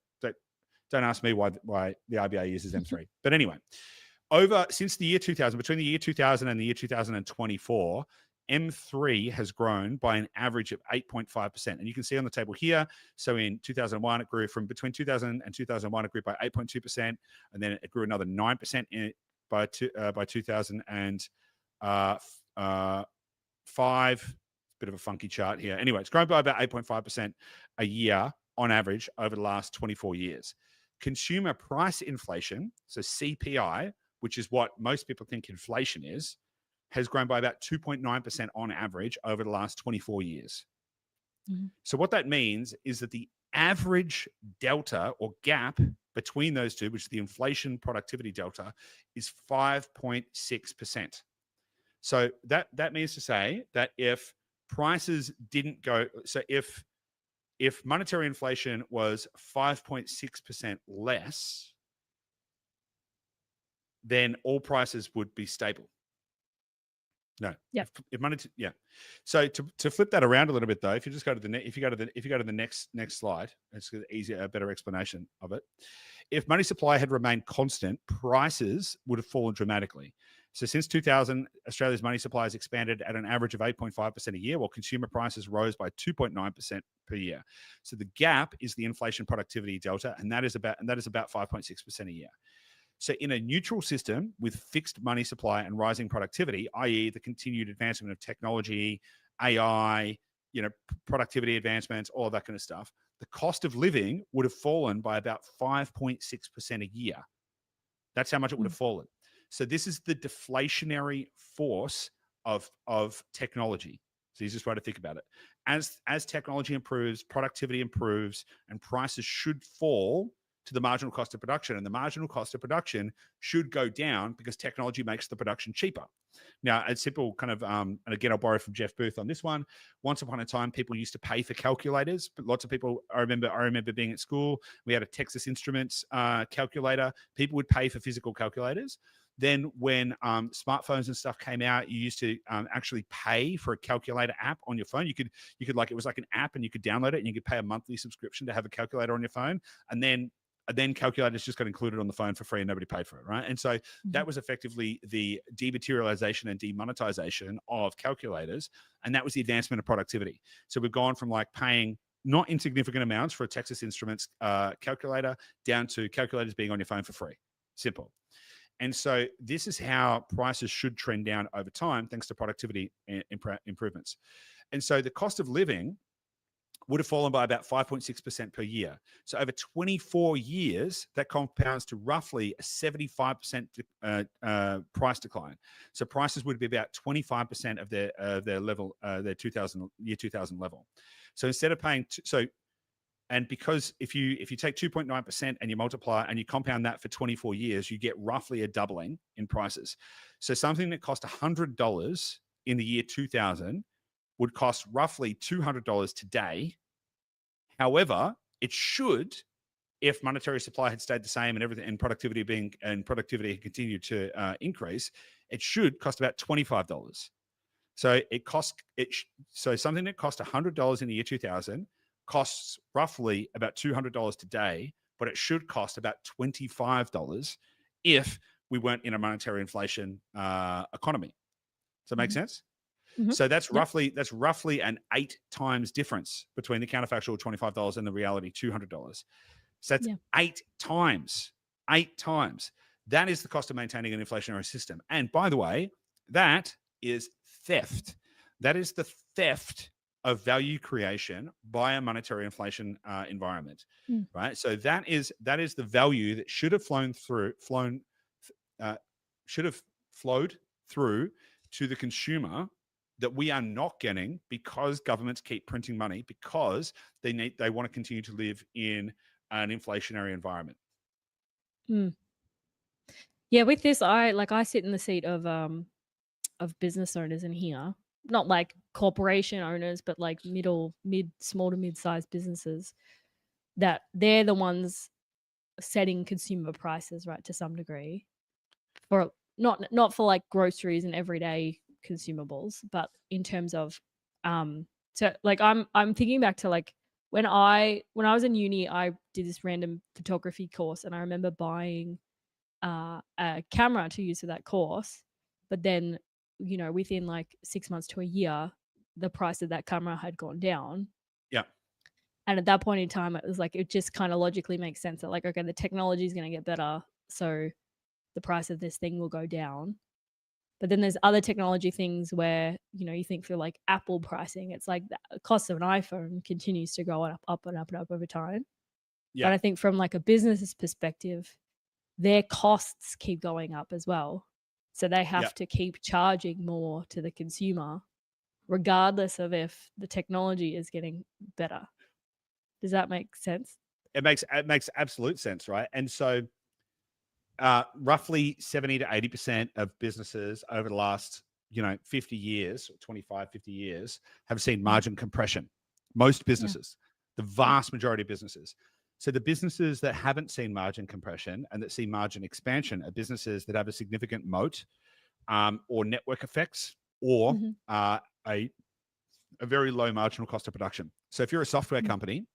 ask me why the RBA uses M3. But anyway, since the year 2000, between the year 2000 and the year 2024, M3 has grown by an average of 8.5%. And you can see on the table here, so in 2001, it grew from between 2000 and 2001, it grew by 8.2%. And then it grew another 9% by 2005. Bit of a funky chart here. Anyway, it's grown by about 8.5% a year on average over the last 24 years. Consumer price inflation, so CPI, which is what most people think inflation is, has grown by about 2.9% on average over the last 24 years. Mm-hmm. So what that means is that the average delta or gap between those two, which is the inflation productivity delta, is 5.6%. So that means to say that if prices didn't go, so if monetary inflation was 5.6% less, then all prices would be stable. No. Yeah. So to flip that around a little bit though, if you just go to the next slide, it's a better explanation of it. If money supply had remained constant, prices would have fallen dramatically. So since 2000, Australia's money supply has expanded at an average of 8.5% a year, while consumer prices rose by 2.9% per year. So the gap is the inflation productivity delta, and that is about 5.6% a year. So in a neutral system with fixed money supply and rising productivity, i.e. the continued advancement of technology, AI, productivity advancements, all of that kind of stuff, the cost of living would have fallen by about 5.6% a year. That's how much it would have fallen. So this is the deflationary force of technology. So easiest way to think about it. As technology improves, productivity improves, and prices should fall to the marginal cost of production, and the marginal cost of production should go down because technology makes the production cheaper. Now, a simple kind of, and again, I'll borrow from Jeff Booth on this one. Once upon a time, people used to pay for calculators, but lots of people, I remember being at school, we had a Texas Instruments calculator. People would pay for physical calculators. Then when smartphones and stuff came out, you used to actually pay for a calculator app on your phone. You could like, it was like an app and you could download it and you could pay a monthly subscription to have a calculator on your phone. And then calculators just got included on the phone for free and nobody paid for it, right? And so that was effectively the dematerialization and demonetization of calculators. And that was the advancement of productivity. So we've gone from like paying not insignificant amounts for a Texas Instruments calculator down to calculators being on your phone for free. Simple. And so this is how prices should trend down over time, thanks to productivity improvements. And so the cost of living would have fallen by about 5.6% per year. So over 24 years, that compounds to roughly a 75% price decline. So prices would be about 25% of their level, their 2000 level. So instead of paying, and because if you take 2.9% and you multiply and you compound that for 24 years, you get roughly a doubling in prices. So something that cost $100 in the year 2000 would cost roughly $200 today. However, it should, if monetary supply had stayed the same and everything, and productivity had continued to increase, it should cost about $25. So so something that cost $100 in the year 2000 costs roughly about $200 today, but it should cost about $25 if we weren't in a monetary inflation economy. Does that make sense? Mm-hmm. So that's roughly an 8 times difference between the counterfactual $25 and the reality $200. So that's 8 times. 8 times. That is the cost of maintaining an inflationary system. And by the way, that is theft. That is the theft of value creation by a monetary inflation environment, right? So that is the value that should have flowed through to the consumer that we are not getting because governments keep printing money because they want to continue to live in an inflationary environment. Yeah, with this, I sit in the seat of business owners in here. Not like corporation owners, but like small to mid-sized businesses, that they're the ones setting consumer prices, right, to some degree, for not for like groceries and everyday consumables, but in terms of so like I'm thinking back to like when I was in uni, I did this random photography course, and I remember buying a camera to use for that course, but then within like 6 months to a year, the price of that camera had gone down. Yeah. And at that point in time, it was like, it just kind of logically makes sense that like, okay, the technology is going to get better, so the price of this thing will go down. But then there's other technology things where, you think for like Apple pricing, it's like the cost of an iPhone continues to go up and up and up over time. Yeah. But I think from like a business's perspective, their costs keep going up as well. So they have to keep charging more to the consumer, regardless of if the technology is getting better. Does that make sense? It makes absolute sense, right? And so roughly 70 to 80% of businesses over the last 50 years, 25, 50 years, have seen margin compression. Most businesses, the vast majority of businesses. So the businesses that haven't seen margin compression and that see margin expansion are businesses that have a significant moat or network effects or a very low marginal cost of production. So if you're a software company,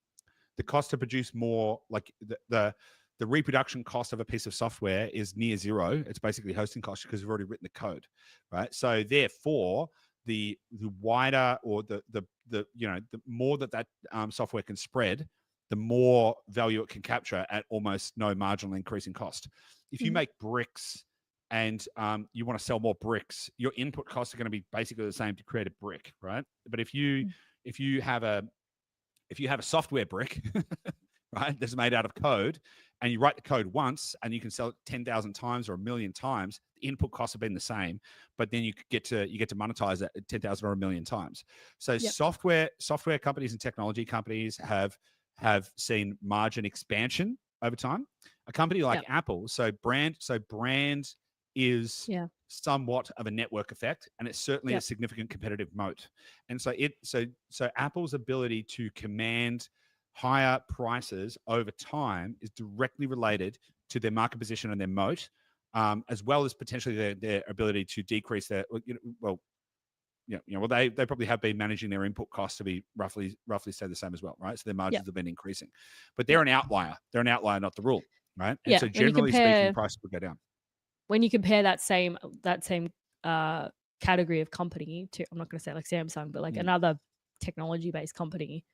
the cost to produce more, like the reproduction cost of a piece of software is near zero. It's basically hosting costs because you've already written the code, right? So therefore, the wider or the more that software can spread, the more value it can capture at almost no marginal increase in cost. If you make bricks and you want to sell more bricks, your input costs are going to be basically the same to create a brick, right? But if you have a software brick, right, that's made out of code, and you write the code once and you can sell it 10,000 times or 1 million times, the input costs have been the same, but then you get to monetize it at 10,000 or 1 million times. So software companies and technology companies have seen margin expansion over time. A company like Yep. Apple, so brand is Yeah. somewhat of a network effect, and it's certainly a Yep. significant competitive moat. And so Apple's ability to command higher prices over time is directly related to their market position and their moat, as well as potentially their ability to decrease their, they probably have been managing their input costs to be roughly stay the same as well, right? So their margins Yep. have been increasing, but they're Yep. an outlier. They're an outlier, not the rule, right? And Yeah. so generally speaking, prices will go down. When you compare that same uh category of company to, I'm not going to say like Samsung, but like another technology based company,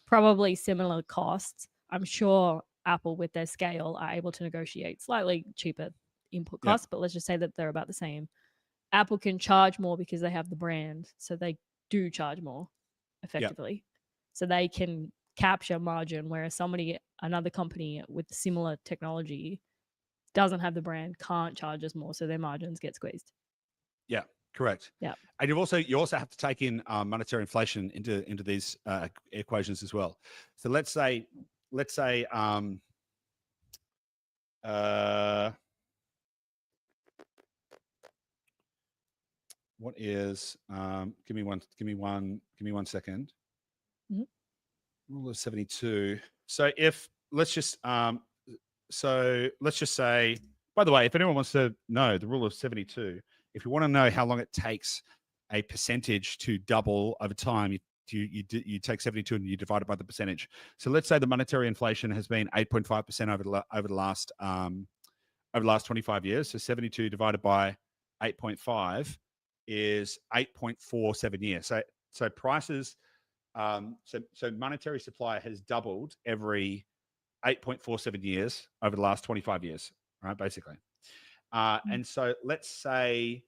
probably similar costs, I'm sure Apple with their scale are able to negotiate slightly cheaper input Yeah. costs, but let's just say that they're about the same. Apple can charge more because they have the brand, so they do charge more effectively. So they can capture margin, whereas another company with similar technology doesn't have the brand, can't charge us more, so their margins get squeezed. Yeah, correct. Yeah. And you also have to take in monetary inflation into these equations as well. So let's say what is give me one second. Mhm. Rule of 72. So let's just say, by the way, if anyone wants to know the rule of 72, if you want to know how long it takes a percentage to double over time, you take 72 and you divide it by the percentage. So let's say the monetary inflation has been 8.5% over the last 25 years. So 72 divided by 8.5 is 8.47 years. So prices, so monetary supply has doubled every 8.47 years over the last 25 years, right? Basically. And so let's say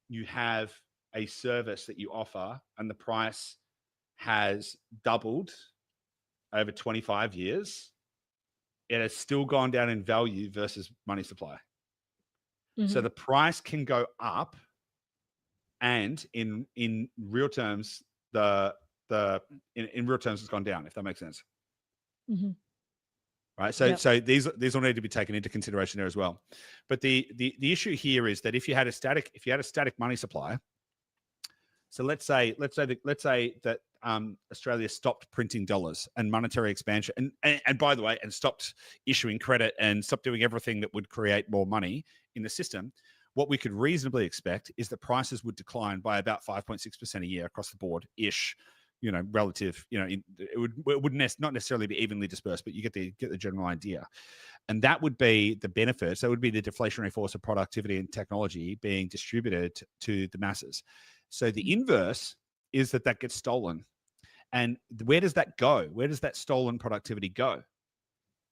you have a service that you offer and the price has doubled over 25 years. It has still gone down in value versus money supply. So the price can go up, and in real terms, in real terms it's gone down, if that makes sense. Right. So these all need to be taken into consideration there as well. But the issue here is that if you had a static money supply, so let's say that Australia stopped printing dollars and monetary expansion, and by the way, and stopped issuing credit and stopped doing everything that would create more money in the system, what we could reasonably expect is that prices would decline by about 5.6% a year across the board ish. Relative, it would not necessarily be evenly dispersed, but you get the general idea. And that would be the benefit. So it would be the deflationary force of productivity and technology being distributed to the masses. So the inverse is that gets stolen. And where does that go? Where does that stolen productivity go?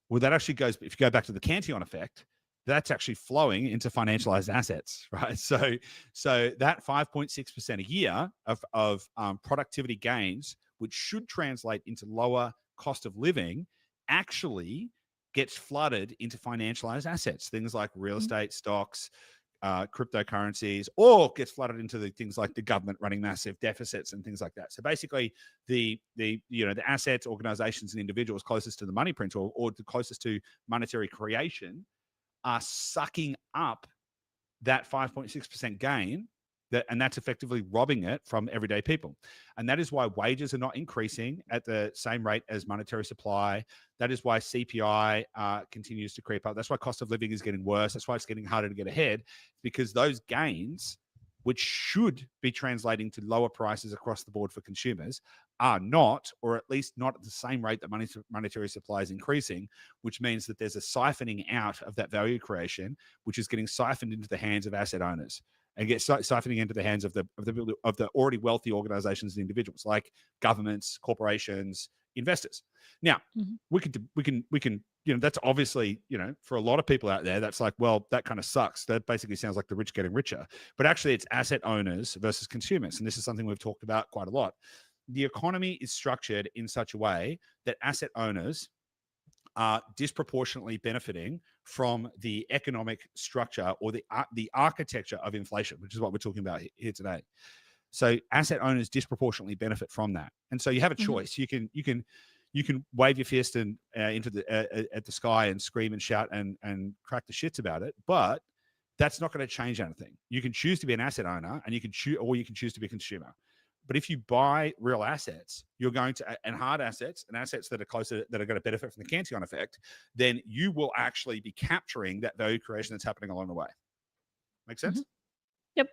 Well, that actually goes, if you go back to the Cantillon effect, that's actually flowing into financialized assets, right? So that 5.6% a year of productivity gains, which should translate into lower cost of living, actually gets flooded into financialized assets, things like real estate, stocks, cryptocurrencies, or gets flooded into the things like the government running massive deficits and things like that. So basically, the assets, organizations, and individuals closest to the money print or the closest to monetary creation are sucking up that 5.6% gain, and that's effectively robbing it from everyday people. And that is why wages are not increasing at the same rate as monetary supply. That is why CPI continues to creep up. That's why cost of living is getting worse. That's why it's getting harder to get ahead, because those gains, which should be translating to lower prices across the board for consumers, are not, or at least not at the same rate that monetary supply is increasing, which means that there's a siphoning out of that value creation, which is getting siphoned into the hands of asset owners and gets siphoning into the hands of the already wealthy organizations and individuals like governments, corporations, investors. Now, we can that's obviously, for a lot of people out there, that's like, well, that kind of sucks. That basically sounds like the rich getting richer. But actually, it's asset owners versus consumers. And this is something we've talked about quite a lot. The economy is structured in such a way that asset owners are disproportionately benefiting from the economic structure or the architecture of inflation, which is what we're talking about here today. So asset owners disproportionately benefit from that. And so you have a choice. You can you can wave your fist and into the at the sky and scream and shout and crack the shits about it, but that's not going to change anything. You can choose to be an asset owner, and you can choose, or you can choose to be a consumer. But if you buy real assets, you're going to, and hard assets and assets that are closer, that are going to benefit from the Cantillon effect, then you will actually be capturing that value creation that's happening along the way. Make sense? Yep.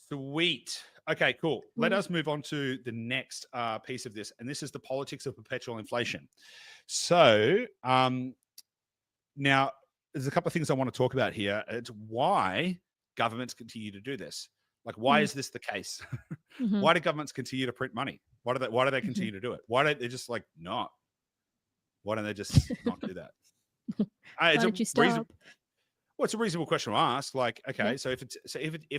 Sweet. Okay, cool. Let us move on to the next piece of this, and this is the politics of perpetual inflation. So now there's a couple of things I want to talk about here. It's why governments continue to do this. Like, why is this the case? Why do governments continue to print money? Why do they continue to do it? Why don't they just like not? Why don't they just not do that? Why did you stop? Well, it's a reasonable question to ask. Like, okay, so if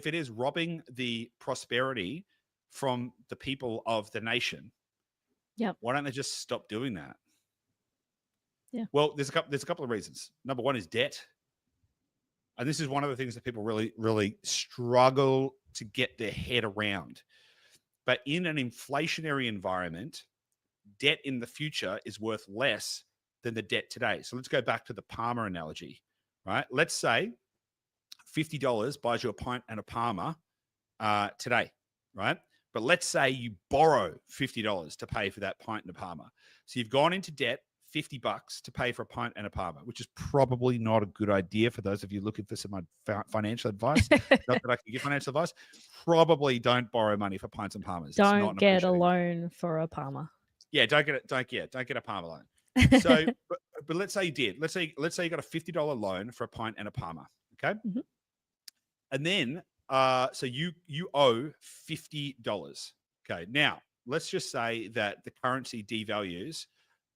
it is robbing the prosperity from the people of the nation, why don't they just stop doing that? Yeah. Well, there's a couple of reasons. Number one is debt. And this is one of the things that people really, really struggle to get their head around. But in an inflationary environment, debt in the future is worth less than the debt today. So let's go back to the Palmer analogy, right? Let's say $50 buys you a pint and a Palmer today, right? But let's say you borrow $50 to pay for that pint and a Palmer. So you've gone into debt $50 to pay for a pint and a Palmer, which is probably not a good idea for those of you looking for some financial advice. Not that I can give financial advice. Probably don't borrow money for pints and Palmers. Don't get a loan for a Palmer. Yeah, don't get a Palmer loan. So, but let's say you did. Let's say you got a $50 loan for a pint and a Palmer. Okay, and then so you owe $50. Okay, now let's just say that the currency devalues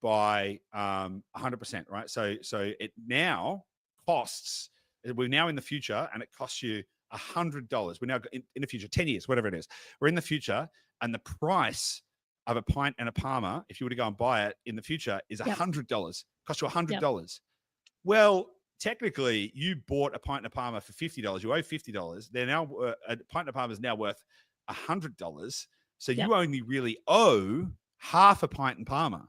by 100%, right? So it now costs, we're now in the future, and it costs you $100. We're now in the future, 10 years, whatever it is. We're in the future, and the price of a pint and a Palmer, if you were to go and buy it in the future, is $100. Cost you $100. Well, technically, you bought a pint and a Palmer for $50. You owe $50. They're now a pint and a Palmer is now worth $100. So you only really owe half a pint and Palmer.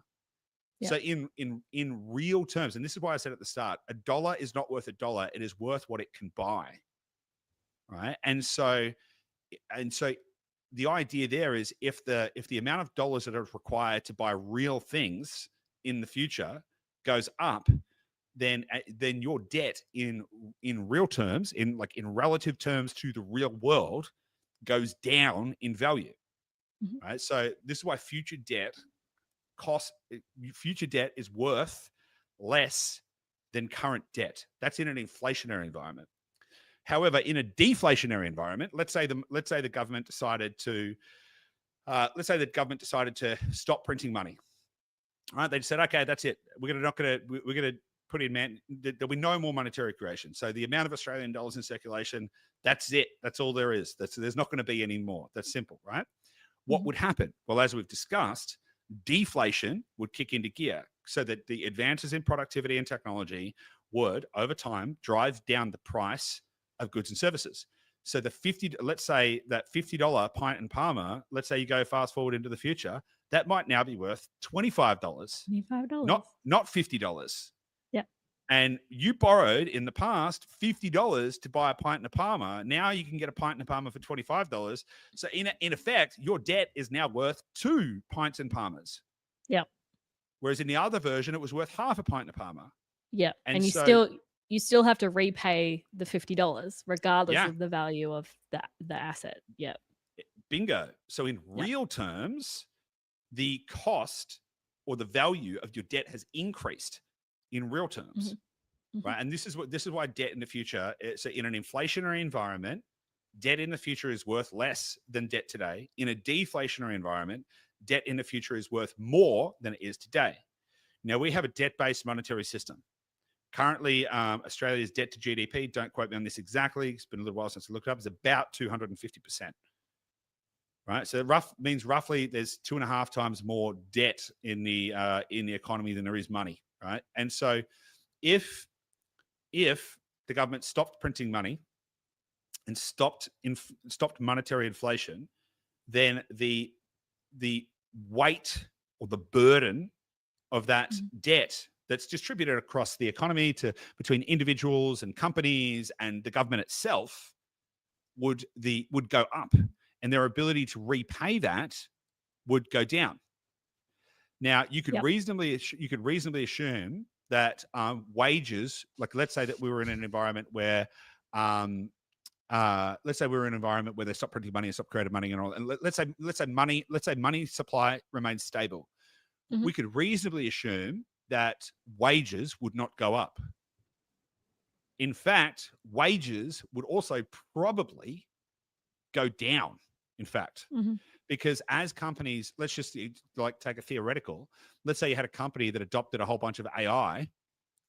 So in real terms, and this is why I said at the start, $1 is not worth $1. It is worth what it can buy, right? And so the idea there is if the amount of dollars that are required to buy real things in the future goes up, then your debt in real terms, in relative terms to the real world, goes down in value, right? So this is why future debt is worth less than current debt. That's in an inflationary environment. However, in a deflationary environment, let's say the government decided to stop printing money. All right, they just said, okay, that's it. We're gonna put in, there'll be no more monetary creation. So the amount of Australian dollars in circulation, that's it. That's all there is. There's not going to be any more. That's simple, right? What would happen? Well, as we've discussed, deflation would kick into gear, so that the advances in productivity and technology would, over time, drive down the price of goods and services. So let's say that $50 pint and Palmer, let's say you go fast forward into the future, that might now be worth $25. $25. Not $50. Yeah. And you borrowed in the past $50 to buy a pint and a Palmer. Now you can get a pint and a Palmer for $25. So in effect, your debt is now worth 2 pints and Palmers. Yeah. Whereas in the other version, it was worth half a pint and a Palmer. Yeah. And you still have to repay the $50 regardless of the value of the asset. Yeah. Bingo. So in real terms, the cost or the value of your debt has increased in real terms. Right? And this is why debt in the future, so in an inflationary environment, debt in the future is worth less than debt today. In a deflationary environment, debt in the future is worth more than it is today. Now, we have a debt-based monetary system. Currently, Australia's debt to GDP, don't quote me on this exactly, it's been a little while since I looked it up, is about 250%. Right? So means roughly there's 2.5 times more debt in the economy than there is money. Right? And so if the government stopped printing money and stopped monetary inflation, then the weight or the burden of that Mhm. debt that's distributed across the economy to between individuals and companies and the government itself would go up, and their ability to repay that would go down. Now, Yep. you could reasonably assume that wages, like let's say that we were in an environment where let's say we're in an environment where they stop printing money and stop creating money and all, and let's say money supply remains stable. Mhm. We could reasonably assume that wages would not go up. In fact, wages would also probably go down. In fact, Mhm. because as companies, let's just like take a theoretical. Let's say you had a company that adopted a whole bunch of AI,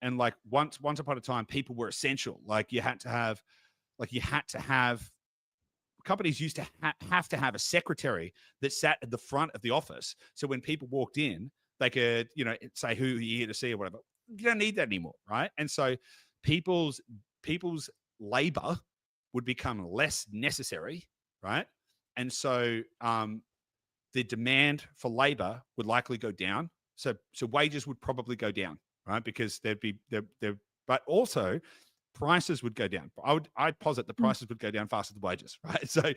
and like once upon a time, people were essential. Like you had to have companies used to have to have a secretary that sat at the front of the office. So when people walked in, they could, say who you're here to see or whatever. You don't need that anymore, right? And so people's labor would become less necessary, right? And so the demand for labor would likely go down. So wages would probably go down, right? Because but also prices would go down. I'd posit the Mm. prices would go down faster than wages, right? So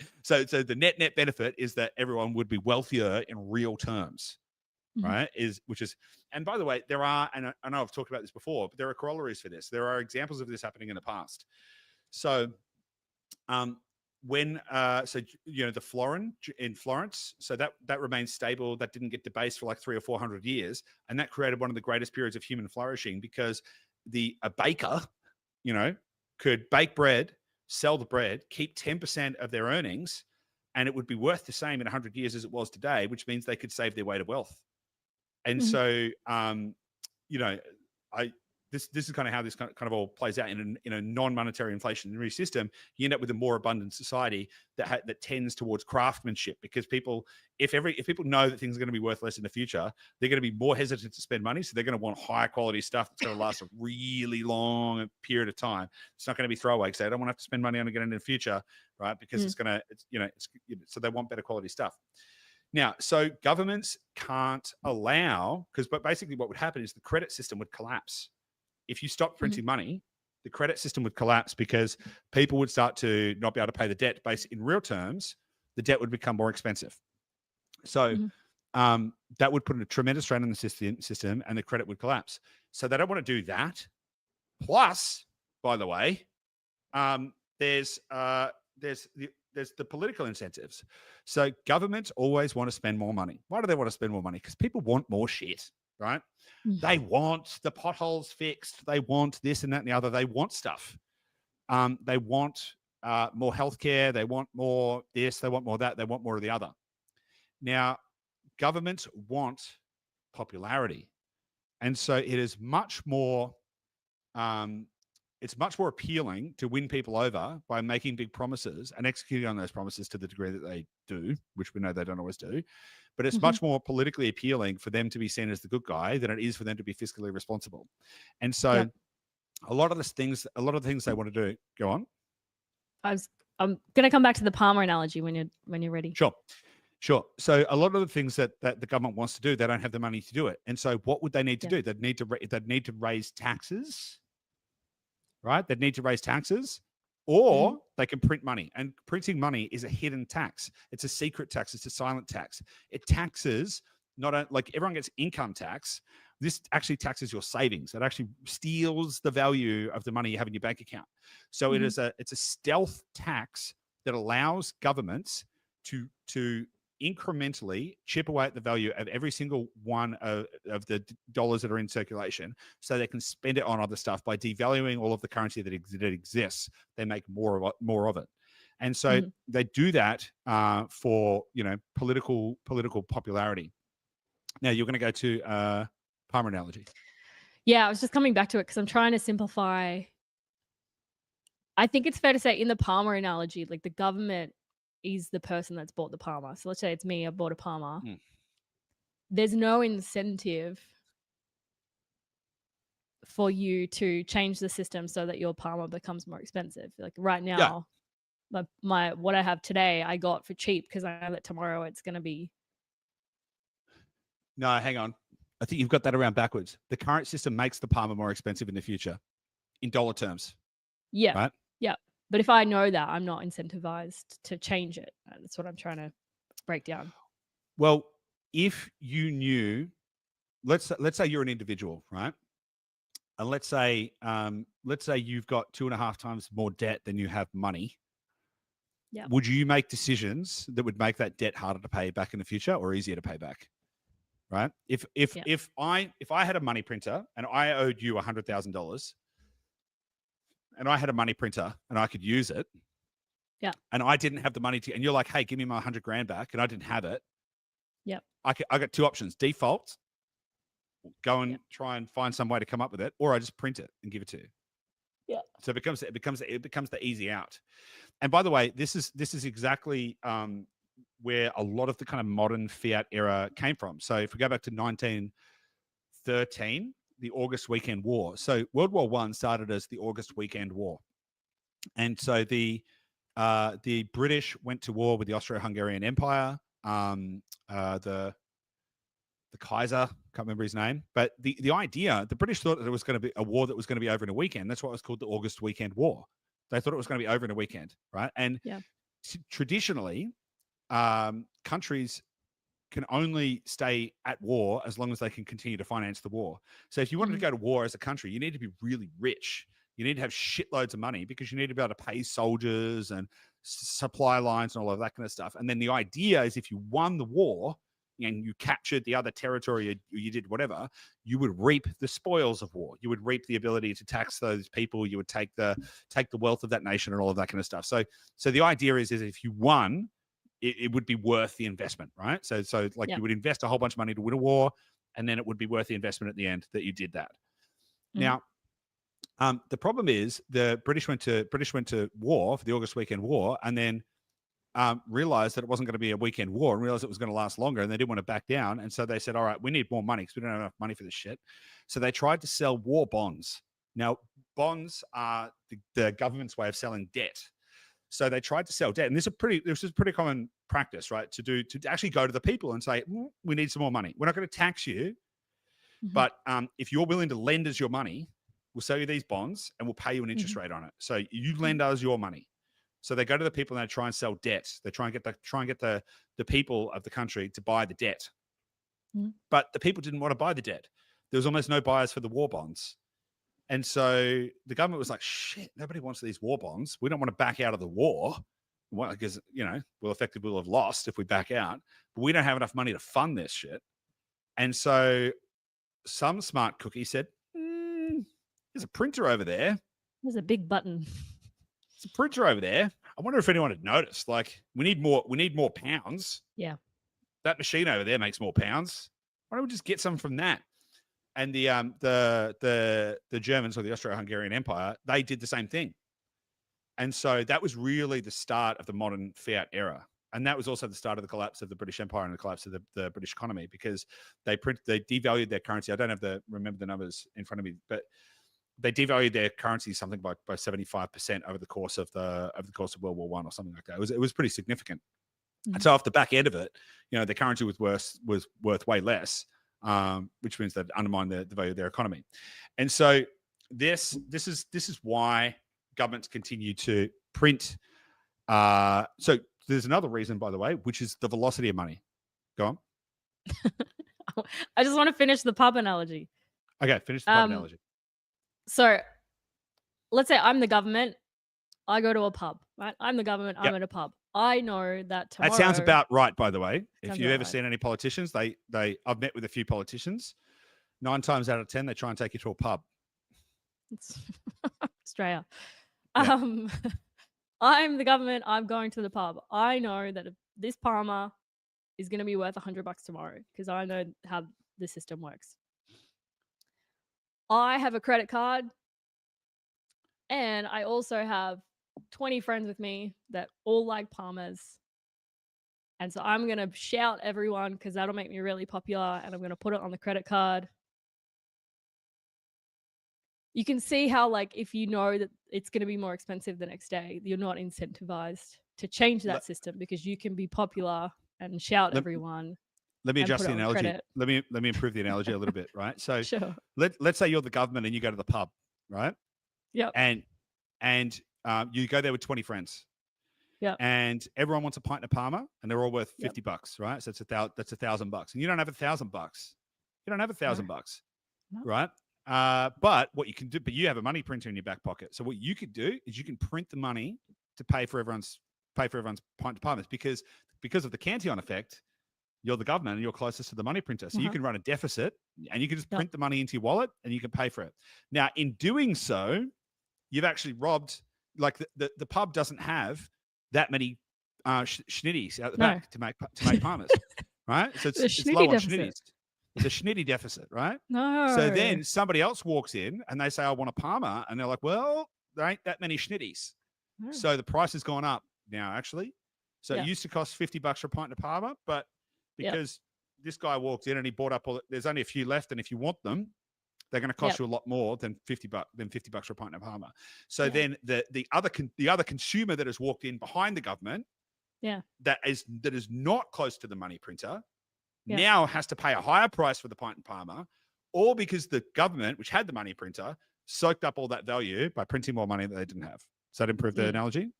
the net benefit is that everyone would be wealthier in real terms, Mhm. right? And by the way, there are, and I know I've talked about this before, but there are corollaries for this. There are examples of this happening in the past. So um, when the florin in Florence, so that remained stable, that didn't get debased for like 300 or 400 years, and that created one of the greatest periods of human flourishing because a baker, could bake bread, sell the bread, keep 10% of their earnings, and it would be worth the same in 100 years as it was today, which means they could save their way to wealth. And Mhm. so you know, I this is kind of how this kind of all plays out in a non-monetary inflationary system. You end up with a more abundant society that tends towards craftsmanship, because if people know that things are going to be worth less in the future, they're going to be more hesitant to spend money. So they're going to want higher quality stuff that's going to last a really long period of time. It's not going to be throwaway because they don't want to have to spend money on it again in the future, right? Because Mm. so they want better quality stuff. Now, so governments can't allow, but basically what would happen is the credit system would collapse. If you stopped Mhm. printing money, the credit system would collapse because people would start to not be able to pay the debt. In real terms, the debt would become more expensive. So Mhm. that would put a tremendous strain on the system, and the credit would collapse. So they don't want to do that. Plus, by the way, there's the political incentives. So governments always want to spend more money. Why do they want to spend more money? Because people want more shit, right? Mm. They want the potholes fixed. They want this and that and the other. They want stuff. They want more healthcare. They want more this. They want more that. They want more of the other. Now, governments want popularity, and so it is much more. It's much more appealing to win people over by making big promises and executing on those promises to the degree that they do, which we know they don't always do. But it's Mhm. much more politically appealing for them to be seen as the good guy than it is for them to be fiscally responsible. And so Yep. a lot of the things they want to do, go on. I'm gonna come back to the Palmer analogy when you're ready. Sure. Sure. So a lot of the things that the government wants to do, they don't have the money to do it. And so what would they need to Yeah. do? They'd need to raise taxes, right? They'd need to raise taxes, Mhm. or they can print money. And printing money is a hidden tax. It's a secret tax. It's a silent tax. It taxes like everyone gets income tax. This actually taxes your savings. It actually steals the value of the money you have in your bank account. So Mhm. it's a stealth tax that allows governments to incrementally chip away at the value of every single one of the dollars that are in circulation, so they can spend it on other stuff by devaluing all of the currency that exists. They make more of it, and so Mhm. they do that for political popularity. Now you're going to go to Palmer analogy. Yeah, I was just coming back to it because I'm trying to simplify. I think it's fair to say in the Palmer analogy, like the government is the person that's bought the Palmer. So let's say it's me, I bought a Palmer. Mm. There's no incentive for you to change the system so that your Palmer becomes more expensive. Like right Yeah, now, my what I have today, I got for cheap because I know that tomorrow it's going to be No, hang on. I think you've got that around backwards. The current system makes the Palmer more expensive in the future in dollar terms, Yeah. right? Yeah. But if I know that, I'm not incentivized to change it. That's what I'm trying to break down. Well, if you knew, let's say you're an individual, right? And let's say you've got 2.5 times more debt than you have money. Yeah. Would you make decisions that would make that debt harder to pay back in the future or easier to pay back? Right? If I had a money printer and I owed you $100,000 and I had a money printer and I could use it, Yeah. and I didn't have the money to, and you're like, hey, give me my 100 grand back, and I didn't have it. Yeah. I got two options: default, go and Yep. try and find some way to come up with it, or I just print it and give it to you. Yeah. So it becomes the easy out. And by the way, this is exactly where a lot of the kind of modern fiat era came from. So if we go back to 1913, the August Weekend War. So World War I started as the August Weekend War, and so the British went to war with the Austro-Hungarian Empire. The Kaiser, can't remember his name, but the idea, the British thought that it was going to be a war that was going to be over in a weekend. That's why it was called the August Weekend War. They thought it was going to be over in a weekend, right? And traditionally, countries can only stay at war as long as they can continue to finance the war. So if you wanted to go to war as a country, you need to be really rich. You need to have shitloads of money because you need to be able to pay soldiers and supply lines and all of that kind of stuff. And then the idea is if you won the war and you captured the other territory, or you did whatever, you would reap the spoils of war. You would reap the ability to tax those people. You would take the wealth of that nation and all of that kind of stuff. So the idea is if you won, it would be worth the investment, right? So you would invest a whole bunch of money to win a war, and then it would be worth the investment at the end that you did that. Now, the problem is the British went to war for the August Weekend War, and then realized that it wasn't going to be a weekend war, and realized it was going to last longer, and they didn't want to back down. And so they said, all right, we need more money because we don't have enough money for this shit. So they tried to sell war bonds. Now, bonds are the government's way of selling debt. So they tried to sell debt, and this is pretty common practice, right? To actually go to the people and say, we need some more money. We're not going to tax you, but if you're willing to lend us your money, we'll sell you these bonds and we'll pay you an interest rate on it. So you lend us your money. So they go to the people and they try and sell debt. They try and get the people of the country to buy the debt, but the people didn't want to buy the debt. There was almost no buyers for the war bonds. And so the government was like, shit, nobody wants these war bonds. We don't want to back out of the war because, we'll effectively have lost if we back out, but we don't have enough money to fund this shit. And so some smart cookie said, there's a printer over there. There's a big button. There's a printer over there. I wonder if anyone had noticed, like, we need more pounds. Yeah. That machine over there makes more pounds. Why don't we just get some from that? And the Germans, or the Austro-Hungarian Empire, they did the same thing. And so that was really the start of the modern fiat era. And that was also the start of the collapse of the British Empire and the collapse of the British economy, because they devalued their currency. I don't remember the numbers in front of me, but they devalued their currency something by 75% over the course of World War I or something like that. It was pretty significant. And so off the back end of it, the currency was worth way less. Which means that undermine the value of their economy. And so this is why governments continue to print. So there's another reason, by the way, which is the velocity of money. Go on. I just want to finish the pub analogy. Okay, finish the pub analogy. So let's say I'm the government. I go to a pub, right? I'm the government. I'm at a pub. I know that tomorrow. That sounds about right, by the way. If you've ever seen any politicians, I've met with a few politicians. 9 times out of 10, they try and take you to a pub. It's Australia. Yeah. I'm the government. I'm going to the pub. I know that this Palmer is going to be worth $100 tomorrow because I know how the system works. I have a credit card, and I also have 20 friends with me that all like Palmers. And so I'm going to shout everyone because that'll make me really popular, and I'm going to put it on the credit card. You can see how, like, if you know that it's going to be more expensive the next day, you're not incentivized to change that system because you can be popular and shout everyone. let me and adjust put the it on analogy. credit. Let me improve the analogy a little bit, right? So Sure. let's say you're the government and you go to the pub, right? Yep. And you go there with 20 friends. Yep. And everyone wants a pint of Parma, and they're all worth Yep. 50 bucks, right? So that's $1,000, and you don't have $1,000. You don't have $1,000, No. right? But what you can do, but you have a money printer in your back pocket. So what you could do is you can print the money to pay for everyone's pint of Parmas because of the Cantillon effect. You're the government and you're closest to the money printer, so you can run a deficit, and you can just print the money into your wallet, and you can pay for it. Now, in doing so, you've actually robbed. Like the pub doesn't have that many schnitties out the back to make Parmas, right? So it's low on schnitties. It's a schnitty deficit, right? No. So then somebody else walks in and they say, "I want a Parma," and they're like, "Well, there ain't that many schnitties." No. So the price has gone up now, actually. So it used to cost $50 for a pint of Parma, but because this guy walked in and he bought up there's only a few left, and if you want them, they're going to cost you a lot more than $50 for a pint of Parma. So then the other consumer that has walked in behind the government, that is not close to the money printer, now has to pay a higher price for the pint of Parma, all because the government, which had the money printer, soaked up all that value by printing more money that they didn't have. Does that improve the analogy?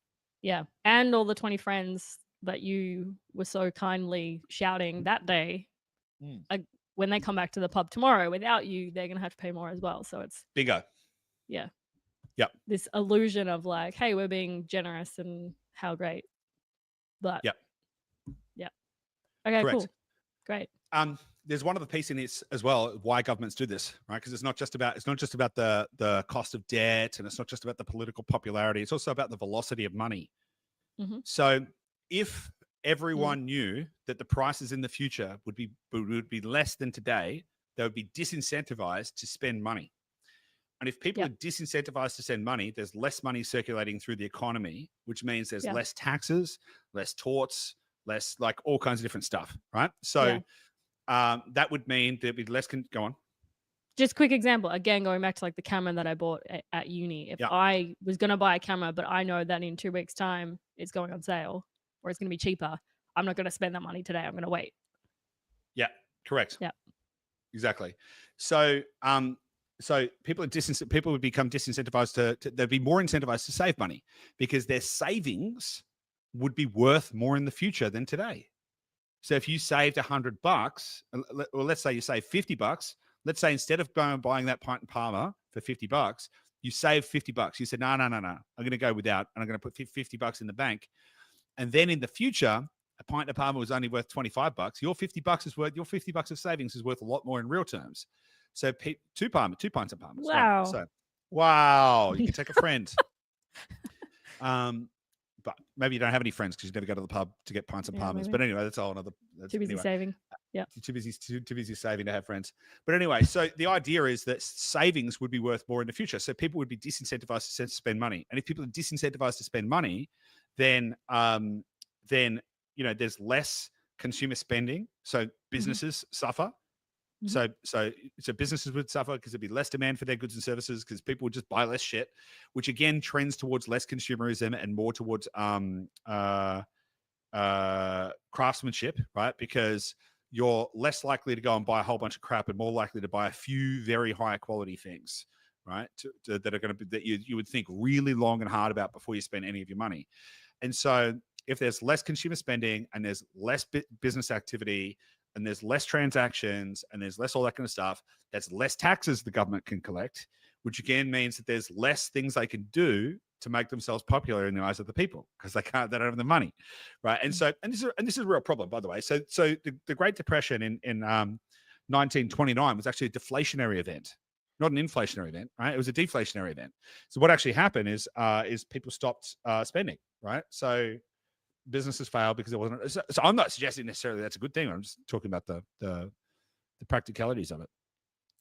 Yeah, and all the 20 friends that you were so kindly shouting that day, when they come back to the pub tomorrow without you, they're going to have to pay more as well. So it's bingo. Yeah. Yep. This illusion of like, hey, we're being generous and how great. But yep. Okay, Correct. cool. Great. There's one other piece in this as well, why governments do this, right? Because it's not just about the cost of debt, and it's not just about the political popularity. It's also about the velocity of money. So if everyone knew that the prices in the future would be less than today, they would be disincentivized to spend money. And if people are disincentivized to spend money, there's less money circulating through the economy, which means there's less taxes, less torts, less like all kinds of different stuff, right? So that would mean there'd be less. Go on. Just quick example, again, going back to like the camera that I bought at uni. If I was going to buy a camera, but I know that in 2 weeks' time it's going on sale or it's going to be cheaper, I'm not going to spend that money today. I'm going to wait. Yeah, correct. Yeah, exactly. So, so people would become disincentivized they'd be more incentivized to save money because their savings would be worth more in the future than today. So if you saved $100, or let's say you save $50, let's say instead of going and buying that pint of Parma for $50, you save $50. You said, no, I'm going to go without, and I'm going to put $50 in the bank. And then in the future, a pint of Parma was only worth $25. Your $50 of savings is worth a lot more in real terms. So two pints of Parma. Wow. Right? So, wow. You can take a friend. But maybe you don't have any friends because you never go to the pub to get pints of Parmas. But anyway, that's all another. Too busy saving. Yeah. Too busy saving to have friends. But anyway, so the idea is that savings would be worth more in the future. So people would be disincentivized to spend money. And if people are disincentivized to spend money, then there's less consumer spending. So businesses suffer. So businesses would suffer because there'd be less demand for their goods and services because people would just buy less shit, which again trends towards less consumerism and more towards craftsmanship, right? Because you're less likely to go and buy a whole bunch of crap and more likely to buy a few very high quality things, right? That are going to be that you would think really long and hard about before you spend any of your money. And so if there's less consumer spending and there's less business activity and there's less transactions and there's less all that kind of stuff, that's less taxes the government can collect, which again means that there's less things they can do to make themselves popular in the eyes of the people because they don't have the money, right? And so, and this is a real problem, by the way. So the Great Depression in 1929 was actually a deflationary event, not an inflationary event, right? It was a deflationary event. So what actually happened is people stopped spending, right? So businesses failed because it wasn't. So I'm not suggesting necessarily that's a good thing. I'm just talking about the practicalities of it,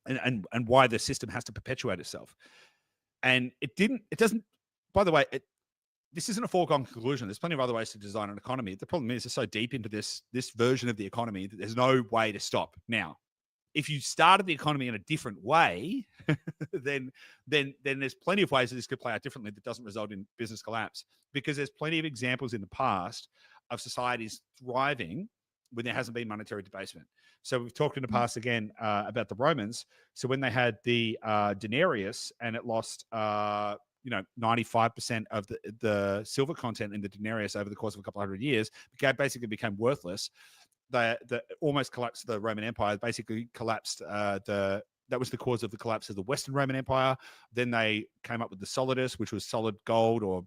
and why the system has to perpetuate itself. And it doesn't. By the way, this isn't a foregone conclusion. There's plenty of other ways to design an economy. The problem is it's so deep into this version of the economy that there's no way to stop. Now, if you started the economy in a different way, then there's plenty of ways that this could play out differently that doesn't result in business collapse. Because there's plenty of examples in the past of societies thriving when there hasn't been monetary debasement. So we've talked in the past again about the Romans. So when they had the denarius and it lost 95% of the silver content in the denarius over the course of a couple hundred years, basically became worthless. They almost collapsed the Roman Empire. Basically collapsed that was the cause of the collapse of the Western Roman Empire. Then they came up with the solidus, which was solid gold, or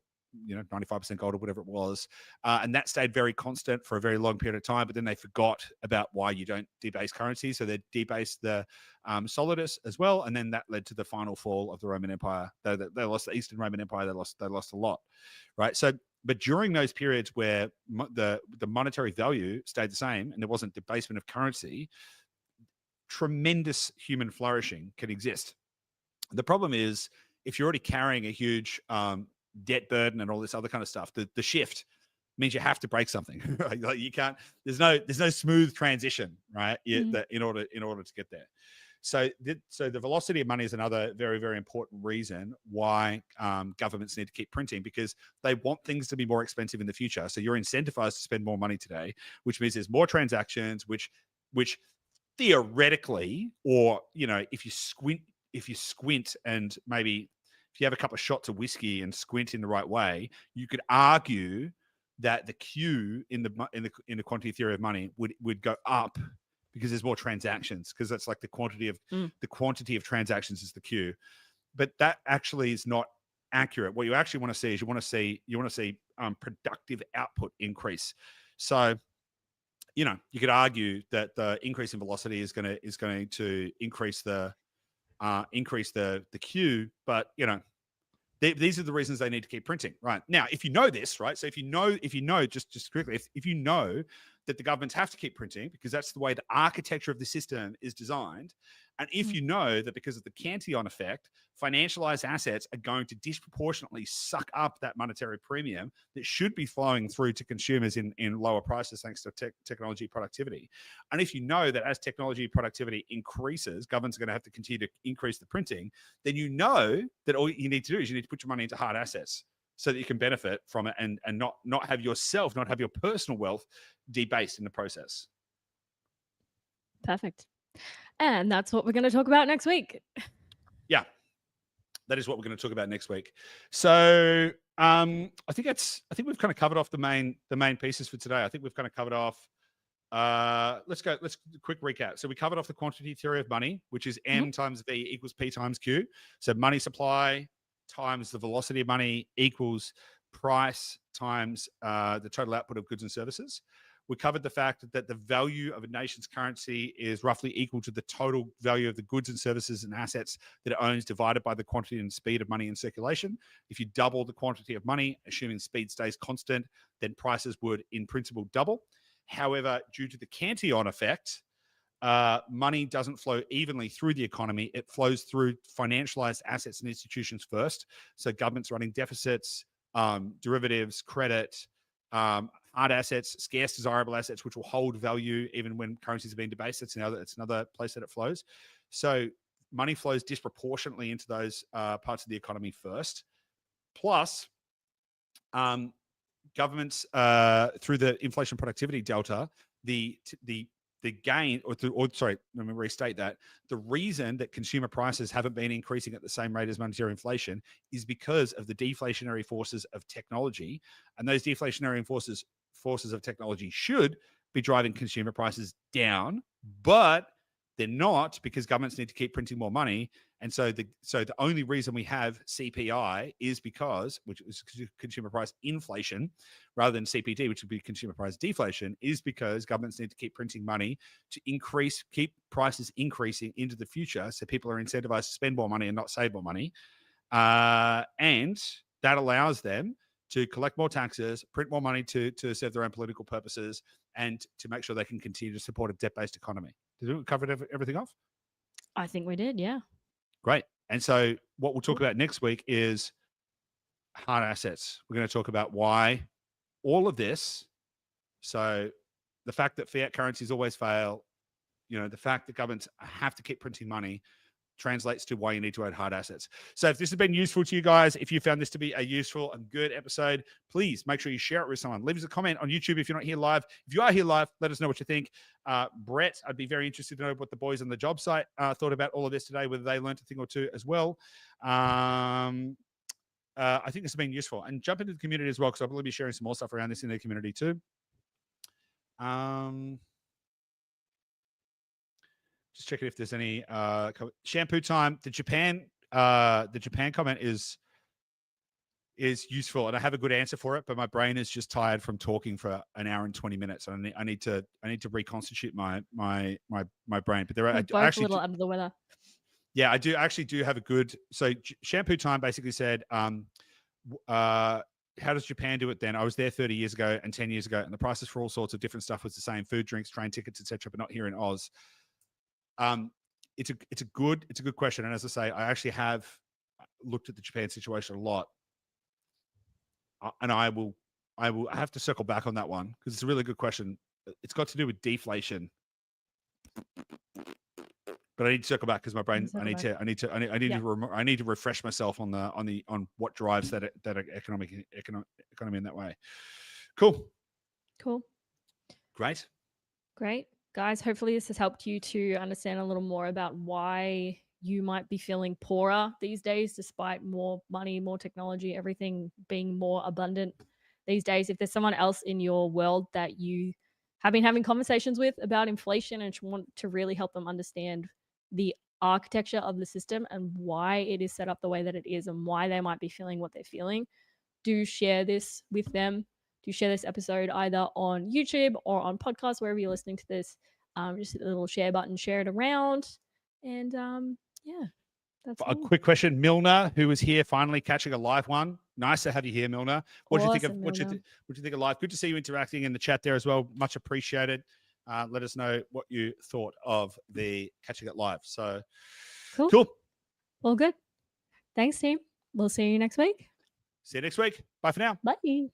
95% gold or whatever it was. And that stayed very constant for a very long period of time. But then they forgot about why you don't debase currency. So they debased the solidus as well. And then that led to the final fall of the Roman Empire. They lost the Eastern Roman Empire. They lost a lot, right? So, but during those periods where the monetary value stayed the same and there wasn't debasement of currency, tremendous human flourishing can exist. The problem is if you're already carrying a huge debt burden and all this other kind of stuff, the shift means you have to break something. Right? Like you can't. There's no smooth transition, right? In order to get there. So the velocity of money is another very, very important reason why governments need to keep printing, because they want things to be more expensive in the future. So you're incentivized to spend more money today, which means there's more transactions, which theoretically, or if you squint and maybe if you have a couple of shots of whiskey and squint in the right way, you could argue that the Q in the quantity theory of money would go up because there's more transactions, because that's like the quantity of transactions is the Q. But that actually is not accurate. What you actually want to see is you want to see productive output increase. So you could argue that the increase in velocity is going to increase the Q, but these are the reasons they need to keep printing, right? Now, if you know this, right? So if you know just quickly, if you know that the governments have to keep printing because that's the way the architecture of the system is designed, and if you know that because of the Cantillon effect, financialized assets are going to disproportionately suck up that monetary premium that should be flowing through to consumers in lower prices thanks to technology productivity. And if you know that as technology productivity increases, governments are going to have to continue to increase the printing, then you know that all you need to do is you need to put your money into hard assets so that you can benefit from it and not have your personal wealth debased in the process. Perfect. And that's what we're going to talk about next week. Yeah, that is what we're going to talk about next week. So I think we've kind of covered off the main pieces for today. I think we've kind of covered off. Let's quick recap. So we covered off the quantity theory of money, which is M times V equals P times Q. So money supply times the velocity of money equals price times the total output of goods and services. We covered the fact that the value of a nation's currency is roughly equal to the total value of the goods and services and assets that it owns divided by the quantity and speed of money in circulation. If you double the quantity of money, assuming speed stays constant, then prices would in principle double. However, due to the Cantillon effect, money doesn't flow evenly through the economy. It flows through financialized assets and institutions first. So governments running deficits, derivatives, credit, hard assets, scarce desirable assets, which will hold value even when currencies are being debased. It's another place that it flows. So money flows disproportionately into those parts of the economy first. Plus, governments through the inflation productivity delta, the gain, let me restate that. The reason that consumer prices haven't been increasing at the same rate as monetary inflation is because of the deflationary forces of technology. And those deflationary forces of technology should be driving consumer prices down, but they're not, because governments need to keep printing more money. And so the only reason we have CPI is because, which is consumer price inflation, rather than CPD, which would be consumer price deflation, is because governments need to keep printing money to keep prices increasing into the future, so people are incentivized to spend more money and not save more money. And that allows them to collect more taxes, print more money to serve their own political purposes, and to make sure they can continue to support a debt-based economy. Did we cover everything off? I think we did, yeah. Great. And so what we'll talk about next week is hard assets. We're going to talk about why all of this, so the fact that fiat currencies always fail, the fact that governments have to keep printing money, translates to why you need to add hard assets. So if this has been useful to you guys, if you found this to be a useful and good episode, please make sure you share it with someone. Leave us a comment on YouTube if you're not here live. If you are here live, let us know what you think. Brett, I'd be very interested to know what the boys on the job site thought about all of this today, whether they learned a thing or two as well. I think this has been useful. And jump into the community as well, because I will be sharing some more stuff around this in the community too. Just checking if there's any shampoo time. The Japan comment is useful, and I have a good answer for it, but my brain is just tired from talking for an hour and 20 minutes. And I need to reconstitute my brain. But there are both a little under the weather. Yeah, I actually do have a good. So shampoo time basically said, how does Japan do it then? I was there 30 years ago and 10 years ago, and the prices for all sorts of different stuff was the same: food, drinks, train tickets, etc. But not here in Oz. It's a good question, and as I say, I actually have looked at the Japan situation a lot, and I have to circle back on that one because it's a really good question. It's got to do with deflation, but I need to circle back because my brain. I need to refresh myself on what drives that economy in that way. Cool. Great. Guys, hopefully this has helped you to understand a little more about why you might be feeling poorer these days, despite more money, more technology, everything being more abundant these days. If there's someone else in your world that you have been having conversations with about inflation and want to really help them understand the architecture of the system and why it is set up the way that it is and why they might be feeling what they're feeling, do share this with them. Do share this episode either on YouTube or on podcast, wherever you're listening to this. Just hit the little share button, share it around. And that's a quick question. Milner, who was here finally catching a live one. Nice to have you here, Milner. What do you think of what you think of live? Good to see you interacting in the chat there as well. Much appreciated. Let us know what you thought of the catching it live. So cool. Well, good. Thanks, team. We'll see you next week. See you next week. Bye for now. Bye.